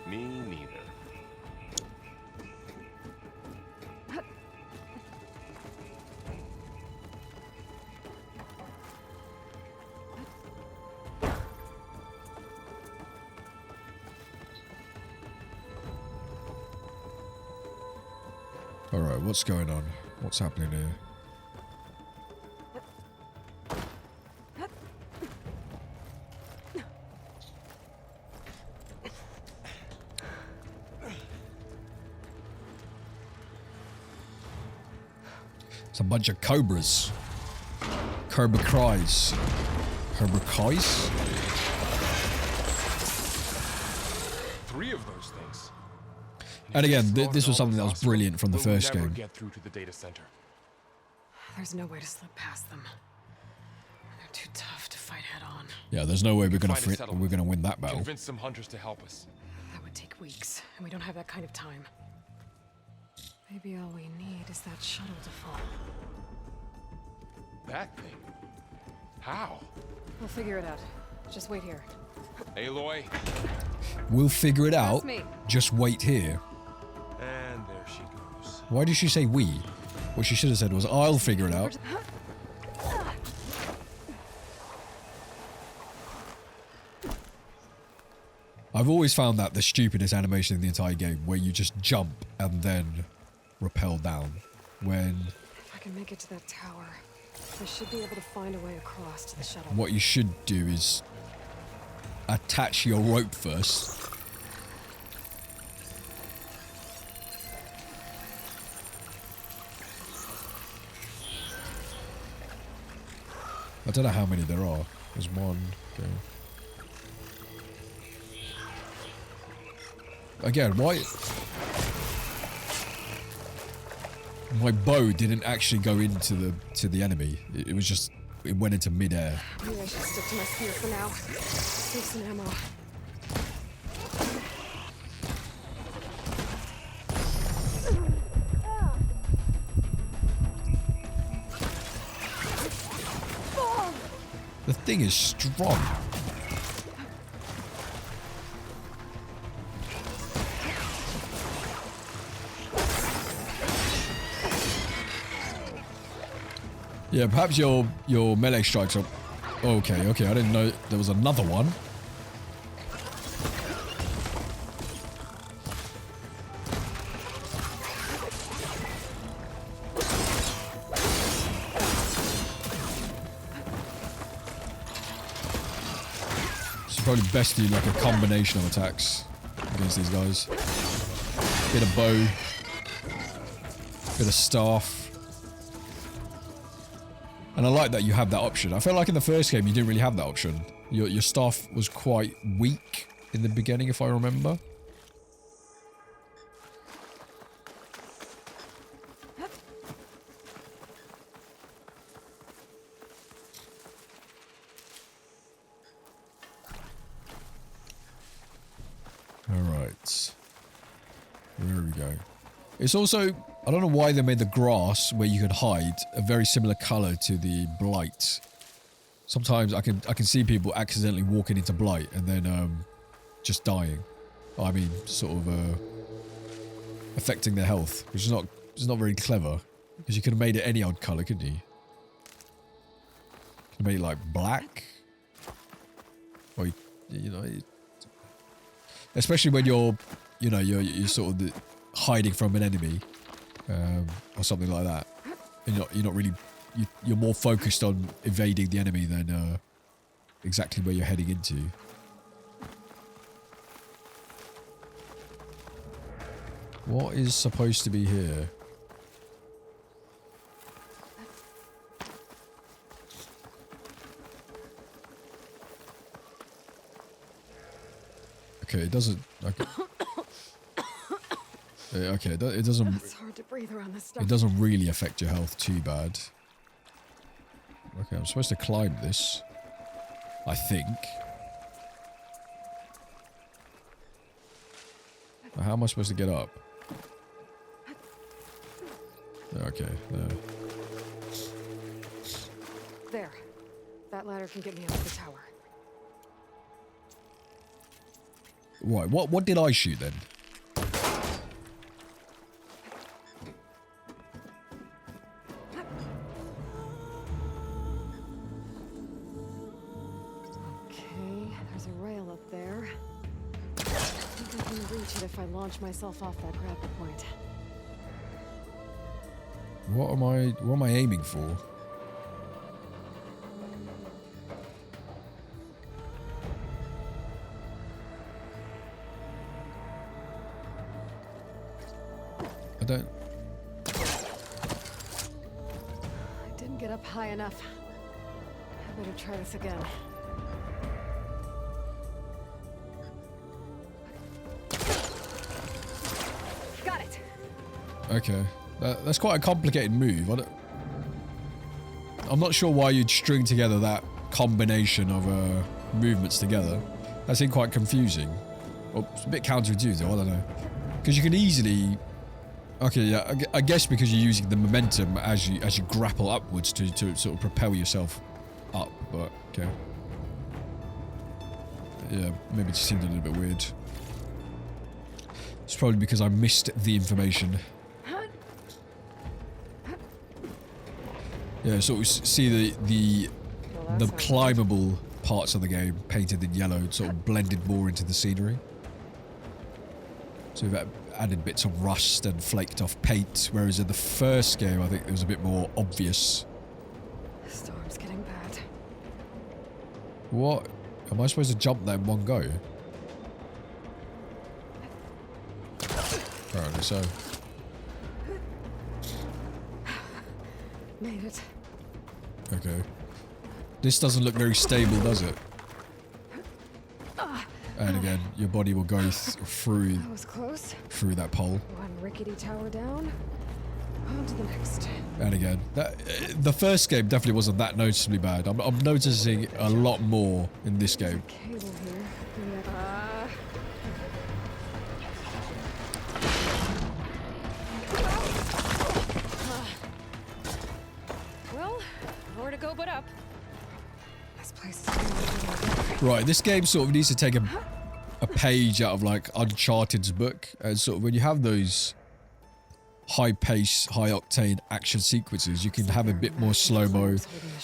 Me neither. Alright, what's going on? What's happening here? It's a bunch of cobras. Cobra cries. Cobra cries? 3 of those things. And again, this was something that was brilliant from the first game. Get through to the data center. There's no way to slip past them. They're too tough to fight head on. Yeah, there's no way we're gonna win that battle. Convince some hunters to help us. That would take weeks, and we don't have that kind of time. Maybe all we need is that shuttle to fall. That thing? How? We'll figure it out. Just wait here. Aloy. We'll figure it out. me. Just wait here. And there she goes. Why did she say we? What she should have said was, I'll figure it out. I've always found that the stupidest animation in the entire game, where you just jump and then rappel down. When If I can make it to that tower, I should be able to find a way across to the shuttle. what you should do is attach your rope first. I don't know how many there are. There's one. Okay. Again, why? My bow didn't actually go into the enemy. It was just, it went into midair. Maybe I should stick to my spear for now. Save some ammo. The thing is strong. Yeah, perhaps your melee strikes are... Okay, I didn't know there was another one. It's probably best to do like a combination of attacks against these guys. Bit of bow. Bit of staff. And I like that you have that option. I felt like in the first game you didn't really have that option. Your staff was quite weak in the beginning, if I remember. Alright. Where we go? It's also, I don't know why they made the grass where you could hide a very similar color to the blight. Sometimes I can see people accidentally walking into blight and then just dying. I mean, sort of affecting their health, which is not very clever because you could have made it any odd color, couldn't you? Could have made it like black, or you know, especially when you're sort of hiding from an enemy or something like that. And you're not really, you're more focused on evading the enemy than exactly where you're heading into. What is supposed to be here? Okay, it doesn't. Okay, it doesn't. It's hard to breathe around this stuff. It doesn't really affect your health too bad. Okay, I'm supposed to climb this, I think. How am I supposed to get up? Okay, there. There. That ladder can get me up to the tower. Right, what did I shoot then? If I launch myself off that grapple point. What am I aiming for? I didn't get up high enough. I better try this again. Okay, that's quite a complicated move. I'm not sure why you'd string together that combination of movements together. That seemed quite confusing. Well, it's a bit counterintuitive, I don't know. Because you can easily... Okay, yeah, I guess because you're using the momentum as you grapple upwards to sort of propel yourself up, but okay. Yeah, maybe it just seemed a little bit weird. It's probably because I missed the information. Yeah, so we see the climbable parts of the game painted in yellow, sort of blended more into the scenery. So we've added bits of rust and flaked off paint, whereas in the first game I think it was a bit more obvious. The storm's getting bad. What? Am I supposed to jump there in one go? Apparently so. Made it. Okay. This doesn't look very stable, does it? And again, your body will go through. That was close. Through that pole. One rickety tower down. On to the next. And again, the first game definitely wasn't that noticeably bad. I'm noticing a lot more in this game. Cable here. Well, more to go but up. This place is right, this game sort of needs to take a page out of like Uncharted's book, and sort of when you have those high pace, high octane action sequences, you can have a bit more slow-mo,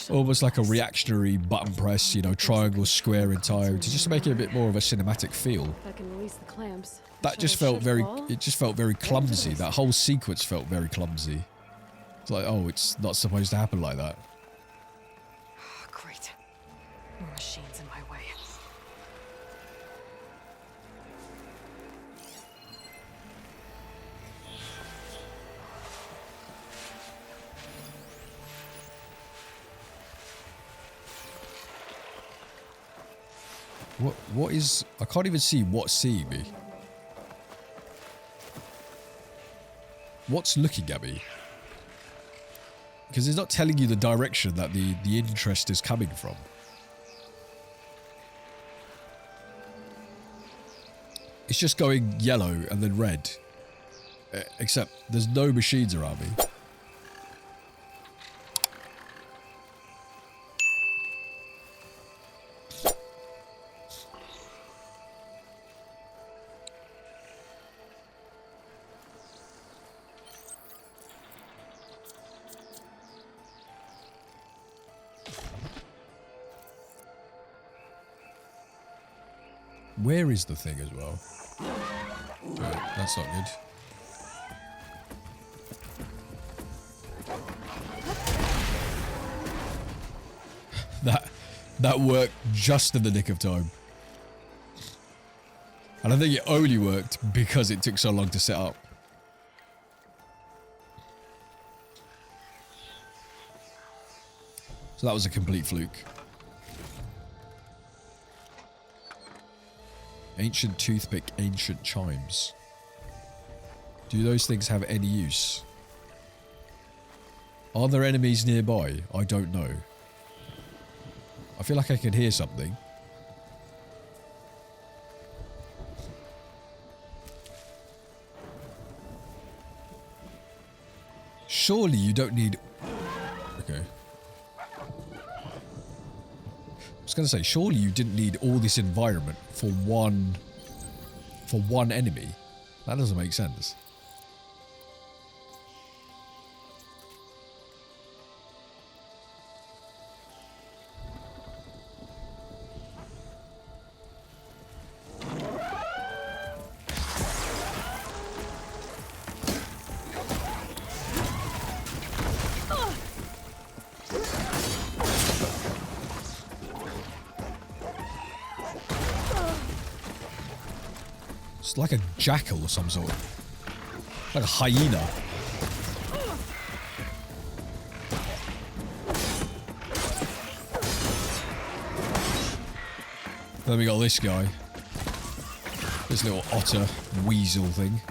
almost like a reactionary button press, you know, triangle, square in time, to just make it a bit more of a cinematic feel. I can release the clamps. That just felt very, it just felt very clumsy. That whole sequence felt very clumsy. It's like, oh, it's not supposed to happen like that. Great. More machines in my way. What is... I can't even see what's seeing me. What's looking at me? Because it's not telling you the direction that the interest is coming from. It's just going yellow and then red. Except there's no machines around me. Where is the thing as well? Oh, that's not good. That worked just in the nick of time. And I think it only worked because it took so long to set up. So that was a complete fluke. Ancient toothpick, ancient chimes. Do those things have any use? Are there enemies nearby? I don't know. I feel like I can hear something. Surely you don't need... Okay. I was going to say, surely you didn't need all this environment for one enemy. That doesn't make sense. It's like a jackal or some sort. Like a hyena. Then we got this guy. This little otter weasel thing.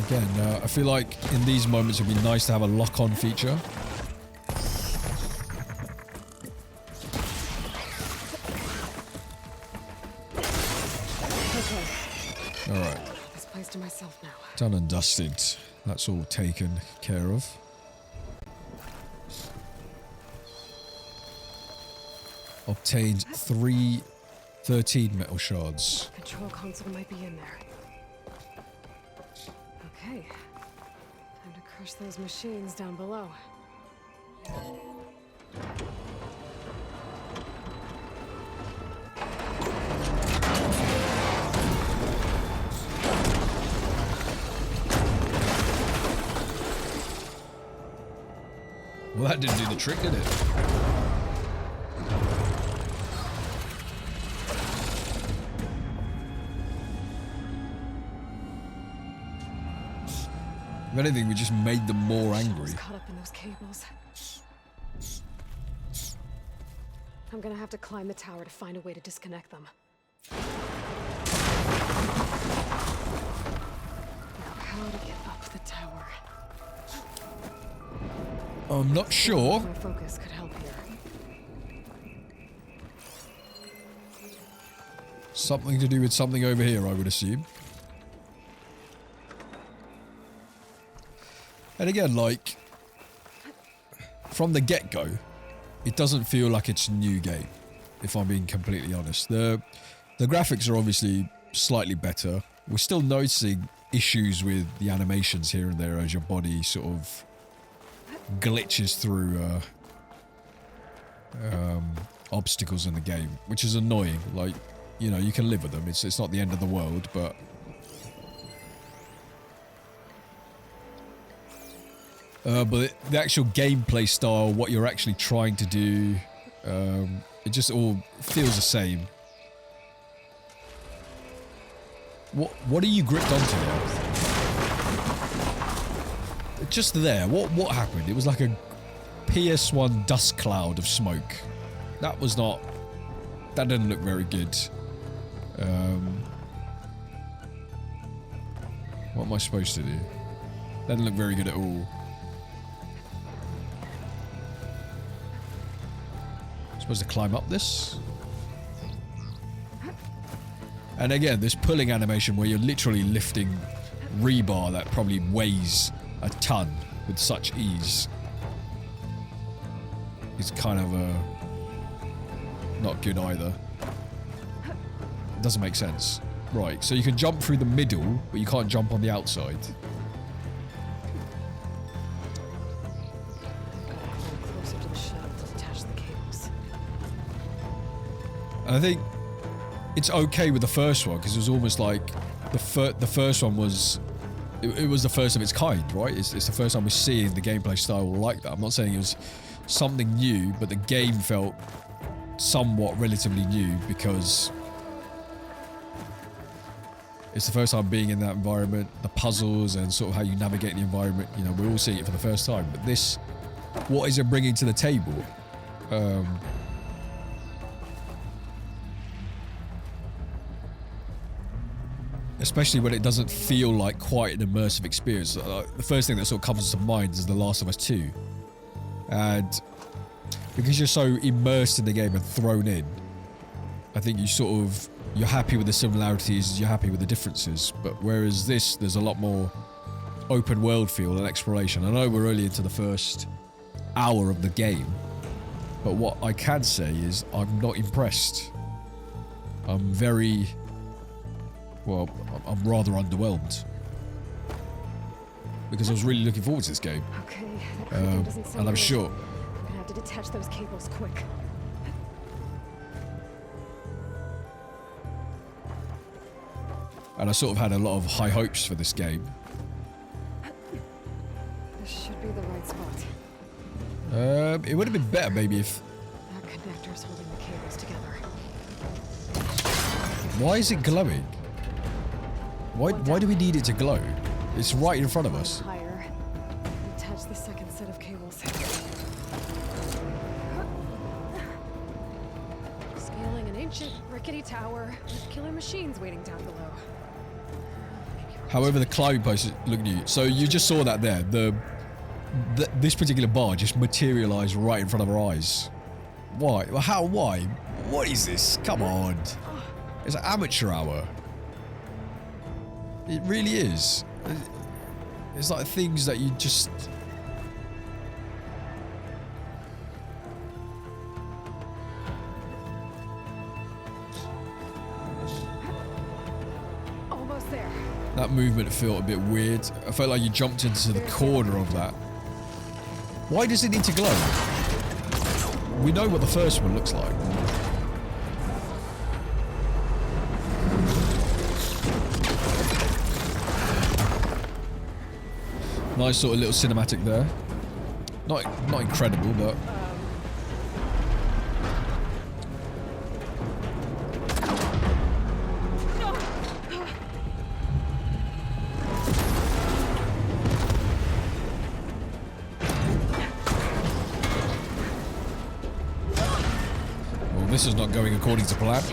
Again, I feel like in these moments it would be nice to have a lock-on feature. Alright. This place to myself now. Done and dusted. That's all taken care of. Obtained 13 metal shards. Control console might be in there. Okay. Time to crush those machines down below. Well, that didn't do the trick, did it? If anything, we just made them more angry. Caught up in those cables. I'm gonna have to climb the tower to find a way to disconnect them. Now, how to get up the tower? I'm not sure. My focus could help here. Something to do with something over here, I would assume. And again, like, from the get-go, it doesn't feel like it's a new game, if I'm being completely honest. The graphics are obviously slightly better. We're still noticing issues with the animations here and there as your body sort of glitches through obstacles in the game, which is annoying. Like, you know, you can live with them. It's not the end of the world, but the actual gameplay style, what you're actually trying to do, it just all feels the same. What are you gripped onto there? Just there. What happened? It was like a PS1 dust cloud of smoke. That was not. That didn't look very good. What am I supposed to do? That didn't look very good at all. Supposed to climb up this? And again, this pulling animation where you're literally lifting rebar that probably weighs a ton with such ease is kind of not good either. It doesn't make sense. Right, so you can jump through the middle, but you can't jump on the outside. Closer to the shuttle to detach the cables. And I think it's okay with the first one because it was almost like the first one was it was the first of its kind, right? It's the first time we're seeing the gameplay style like that. I'm not saying it was something new, but the game felt somewhat relatively new because it's the first time being in that environment, the puzzles and sort of how you navigate the environment. You know, we're all seeing it for the first time. But this, what is it bringing to the table? Especially when it doesn't feel like quite an immersive experience. The first thing that sort of comes to mind is The Last of Us 2. And because you're so immersed in the game and thrown in, I think you're happy with the similarities, you're happy with the differences. But whereas this, there's a lot more open world feel and exploration. I know we're early into the first hour of the game, but what I can say is I'm not impressed. I'm rather underwhelmed because I was really looking forward to this game. Okay, that creaking doesn't sound And I'm good. sure. I'm gonna have to detach those cables quick. And I sort of had a lot of high hopes for this game. This should be the right spot. It would have been better maybe if... That connector's holding the cables together. Why is it glowing? Why do we need it to glow? It's right in front of us. Higher. Attach the second set of cables. Scaling an ancient, rickety tower with killer machines waiting down below. However, the climbing post look new. So you just saw that there. This particular bar just materialized right in front of our eyes. Why? Well, how? Why? What is this? Come on. It's an amateur hour. It really is. It's like things that you just... Almost there. That movement felt a bit weird. I felt like you jumped into the corner of that. Why does it need to glow? We know what the first one looks like. Nice sort of little cinematic there. Not incredible, but... Well, this is not going according to plan.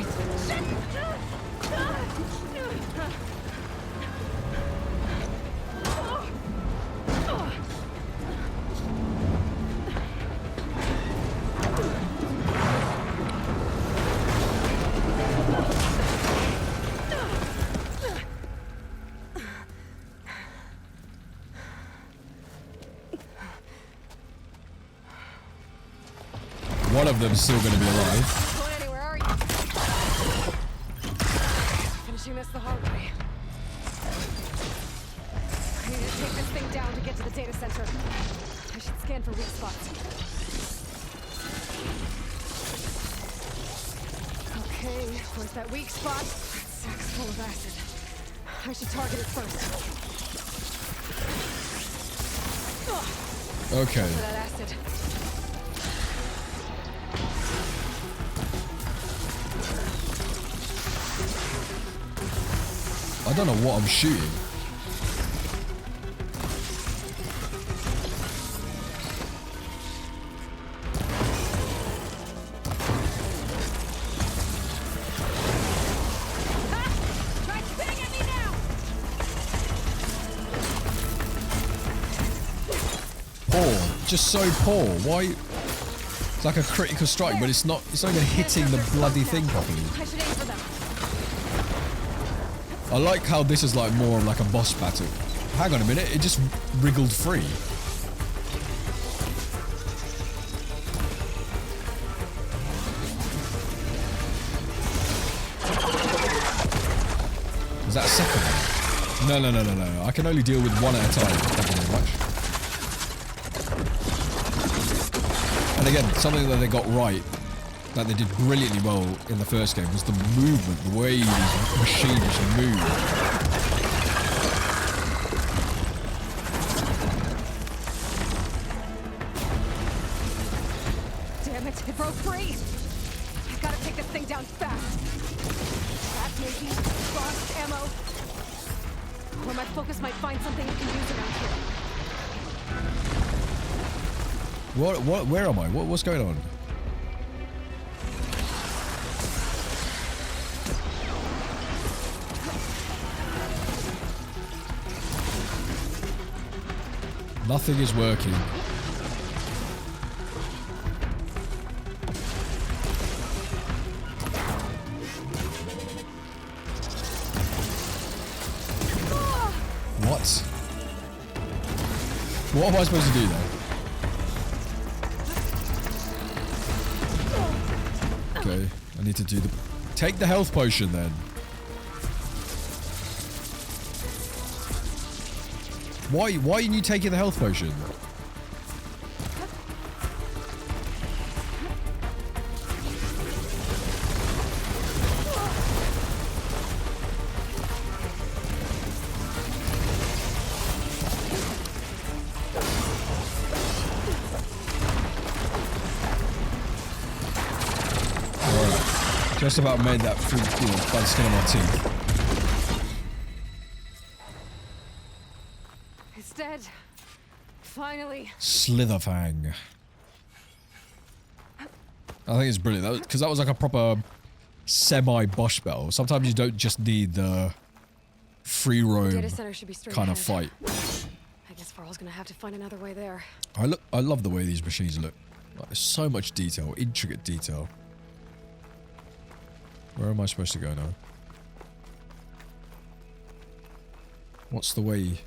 One of them's still going to be alive. Going anywhere, are you? Finishing this the hard way. I need to take this thing down to get to the data center. I should scan for weak spots. Okay, where's that weak spot? That sack's full of acid. I should target it first. Okay. For that acid. I don't know what I'm shooting. Try spitting at me now! Poor. Just so poor. Why? It's like a critical strike, but it's not even hitting the bloody thing properly. I should aim for them. I like how this is like more of like a boss battle. Hang on a minute, it just wriggled free. Is that a second one? No. I can only deal with one at a time. Thank you very much. And again, something that they got right, that they did brilliantly well in the first game, was the movement, the way these machines move. Damn it, it broke free! I gotta take this thing down fast. That maybe, frost ammo. Or my focus might find something we can use around here. Where am I? What's going on? Nothing is working. What? What am I supposed to do there? Okay, I need to do the... Take the health potion then. Why are you taking the health potion? Alright. Just about made that through, by the skin of my teeth. Dead. Finally. Slitherfang. I think it's brilliant because that was like a proper semi-boss battle. Sometimes you don't just need the free roam kind of fight. I guess Varl's gonna have to find another way there. I love the way these machines look. Like, there's so much detail, intricate detail. Where am I supposed to go now? What's the way?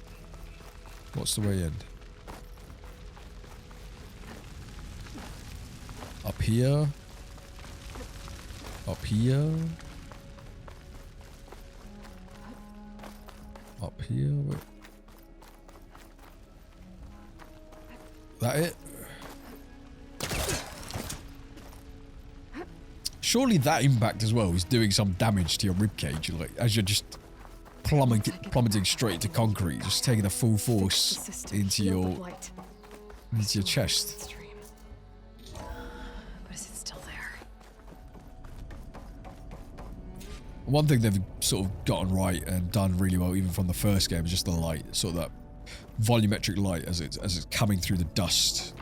What's the way in? Up here? Up here? Up here? Wait. That it? Surely that impact as well is doing some damage to your ribcage, like as you're just plummeting straight to concrete, just taking the full force into your chest. But is it still there? One thing they've sort of gotten right and done really well, even from the first game, is just the light, sort of that volumetric light as it's coming through the dust.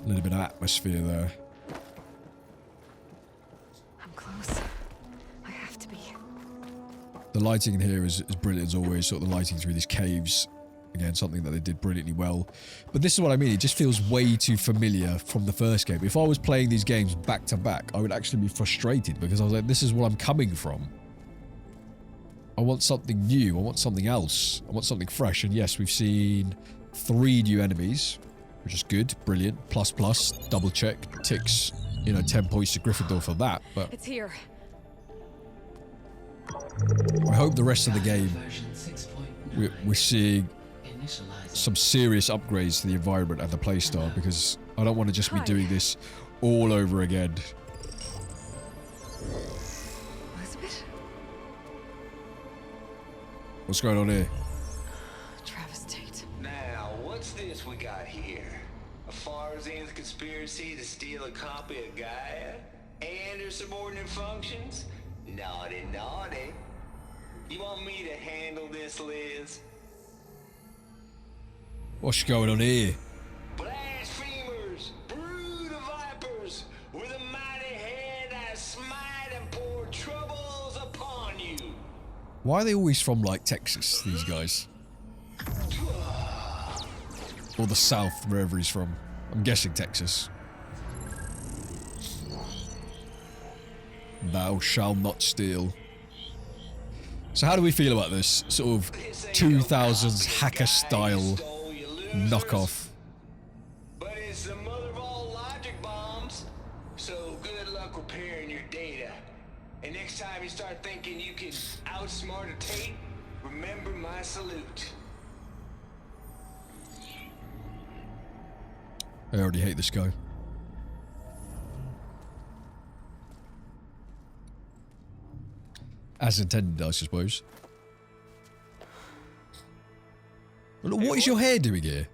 A little bit of atmosphere there. I'm close. I have to be. The lighting in here is brilliant as always, sort of the lighting through these caves. Again, something that they did brilliantly well. But this is what I mean, it just feels way too familiar from the first game. If I was playing these games back to back, I would actually be frustrated because I was like, this is what I'm coming from. I want something new, I want something else, I want something fresh. And yes, we've seen 3 new enemies. which is good, brilliant. Plus, plus, double check, ticks, you know, 10 points to Gryffindor for that, but It's here. I hope the rest of the game we're seeing some serious upgrades to the environment and the playstyle, because I don't want to just be doing this all over again. Elizabeth? What's going on here? Travis Tate. Now, what's this we got here? A Farzian's conspiracy to steal a copy of Gaia? And her subordinate functions? Naughty, naughty. You want me to handle this, Liz? What's going on here? Blasphemers! Brood of vipers! With a mighty hand I smite and pour troubles upon you! Why are they always from, like, Texas, these guys? Or the South, wherever he's from. I'm guessing Texas. Thou shalt not steal. So how do we feel about this sort of 2000s hacker-style knockoff? But it's the mother of all logic bombs. So good luck repairing your data. And next time you start thinking you can outsmart a Tate, remember my salute. I already hate this guy. As intended, I suppose. Look, what is your hair doing here?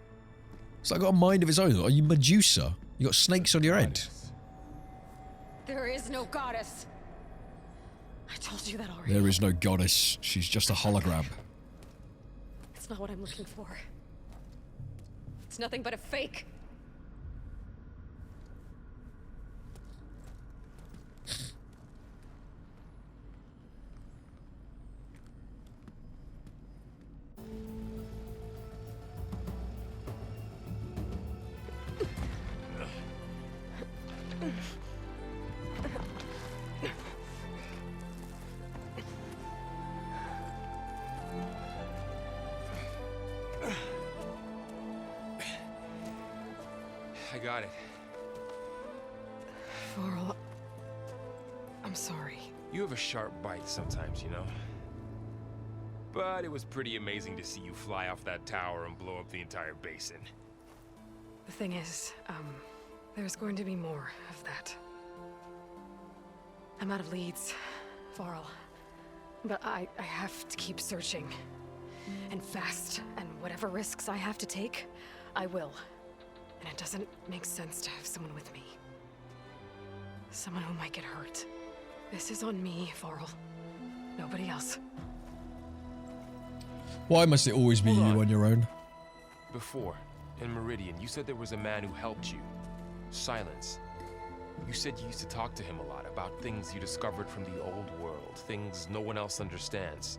It's like got a mind of its own. Are you Medusa? You got snakes on your head. There is no goddess. I told you that already. There is no goddess. She's just a hologram. It's not what I'm looking for. It's nothing but a fake. I got it. Varl, I'm sorry. You have a sharp bite sometimes, you know? But it was pretty amazing to see you fly off that tower and blow up the entire basin. The thing is, there's going to be more of that. I'm out of leads, Varl. But I have to keep searching. And fast, and whatever risks I have to take, I will. And it doesn't make sense to have someone with me. Someone who might get hurt. This is on me, Varl. Nobody else. Why must it always be you on your own? Before, in Meridian, you said there was a man who helped you. Silence. You said you used to talk to him a lot about things you discovered from the old world, things no one else understands.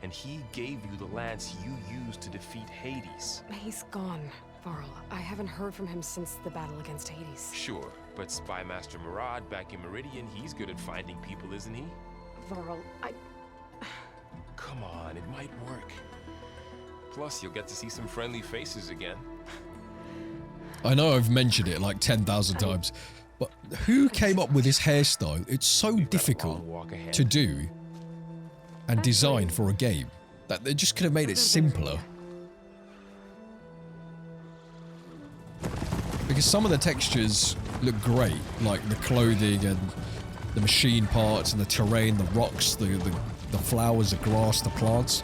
And he gave you the lance you used to defeat Hades. He's gone, Varl. I haven't heard from him since the battle against Hades. Sure, but Spy Master Murad back in Meridian, he's good at finding people, isn't he? Varl, Come on, it might work. Plus, you'll get to see some friendly faces again. I know I've mentioned it like 10,000 times, but who came up with this hairstyle? It's so difficult to do and design for a game that they just could have made it simpler. Because some of the textures look great, like the clothing and the machine parts and the terrain, the rocks, the flowers, the grass, the plants.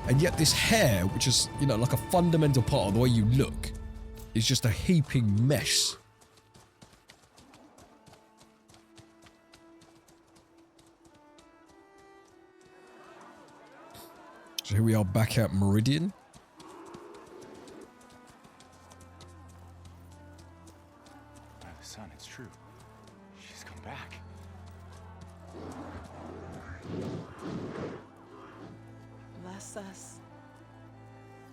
And yet this hair, which is, you know, like a fundamental part of the way you look, is just a heaping mess. So here we are back at Meridian. By the sun, it's true. She's come back. Bless us.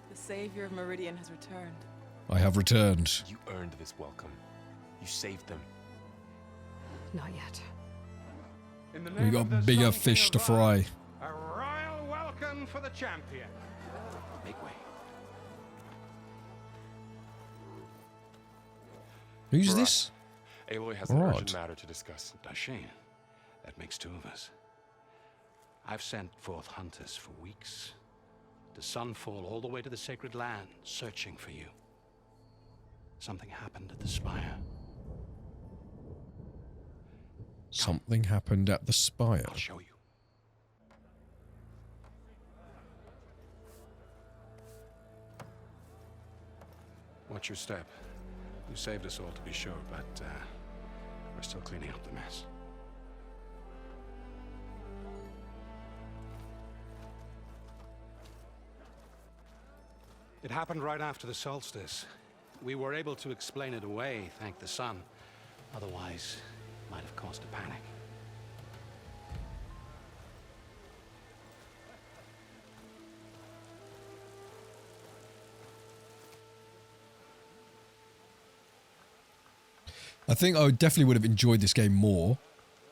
The savior of Meridian has returned. I have returned. You earned this welcome. You saved them. not yet. We got bigger fish to fry. A royal welcome for the champion. Make way. Who's For this? us, Aloy has an Right. urgent matter to discuss. Does she? That makes two of us. I've sent forth hunters for weeks. To Sunfall all the way to the Sacred Land, searching for you. Something happened at the Spire. Something happened at the Spire. I'll show you. Watch your step. You saved us all, to be sure, but we're still cleaning up the mess. It happened right after the solstice. We were able to explain it away, thank the sun. Otherwise, it might have caused a panic. I think I definitely would have enjoyed this game more,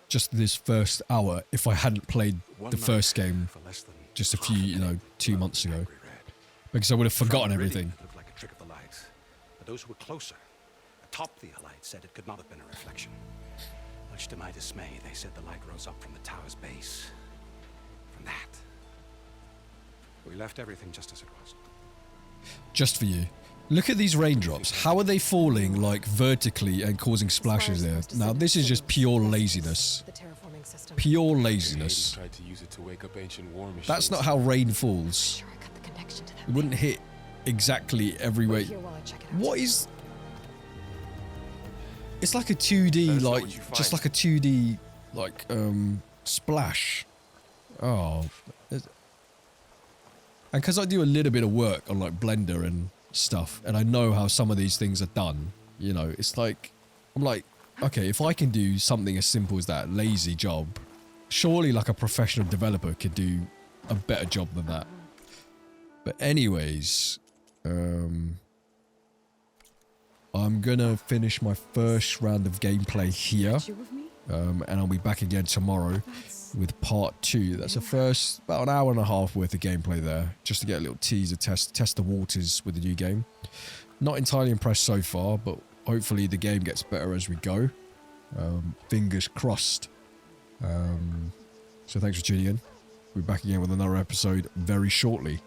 just this first hour, if I hadn't played the first game just a few, 2 months ago. Because I would have forgotten everything. It looked like a trick of the light. But those who were closer, atop the light, said it could not have been a reflection. Much to my dismay, they said the light rose up from the tower's base. From that. We left everything just as it was. Just for you. Look at these raindrops. How are they falling, like, vertically and causing splashes there? Now, this is just pure laziness. The terraforming system. Pure Hades laziness. tried to use it to wake up ancient war machines. That's not how rain falls. Sure, I got the connection to that. It wouldn't hit exactly every way. Here while I check it out. What is... It's like a 2D, That's not like, what you just find. like a 2D, like, splash. Oh. And because I do a little bit of work on, like, Blender and stuff, and I know how some of these things are done, it's like, I'm like, okay, if I can do something as simple as that, lazy job, surely, like, a professional developer could do a better job than that. But anyways, I'm gonna finish my first round of gameplay here, Two of me? and I'll be back again tomorrow with part 2. That's the first about an hour and a half worth of gameplay there, just to get a little teaser test the waters with the new game. Not entirely impressed so far, but hopefully the game gets better as we go. Fingers crossed. So thanks for tuning in. We'll be back again with another episode very shortly.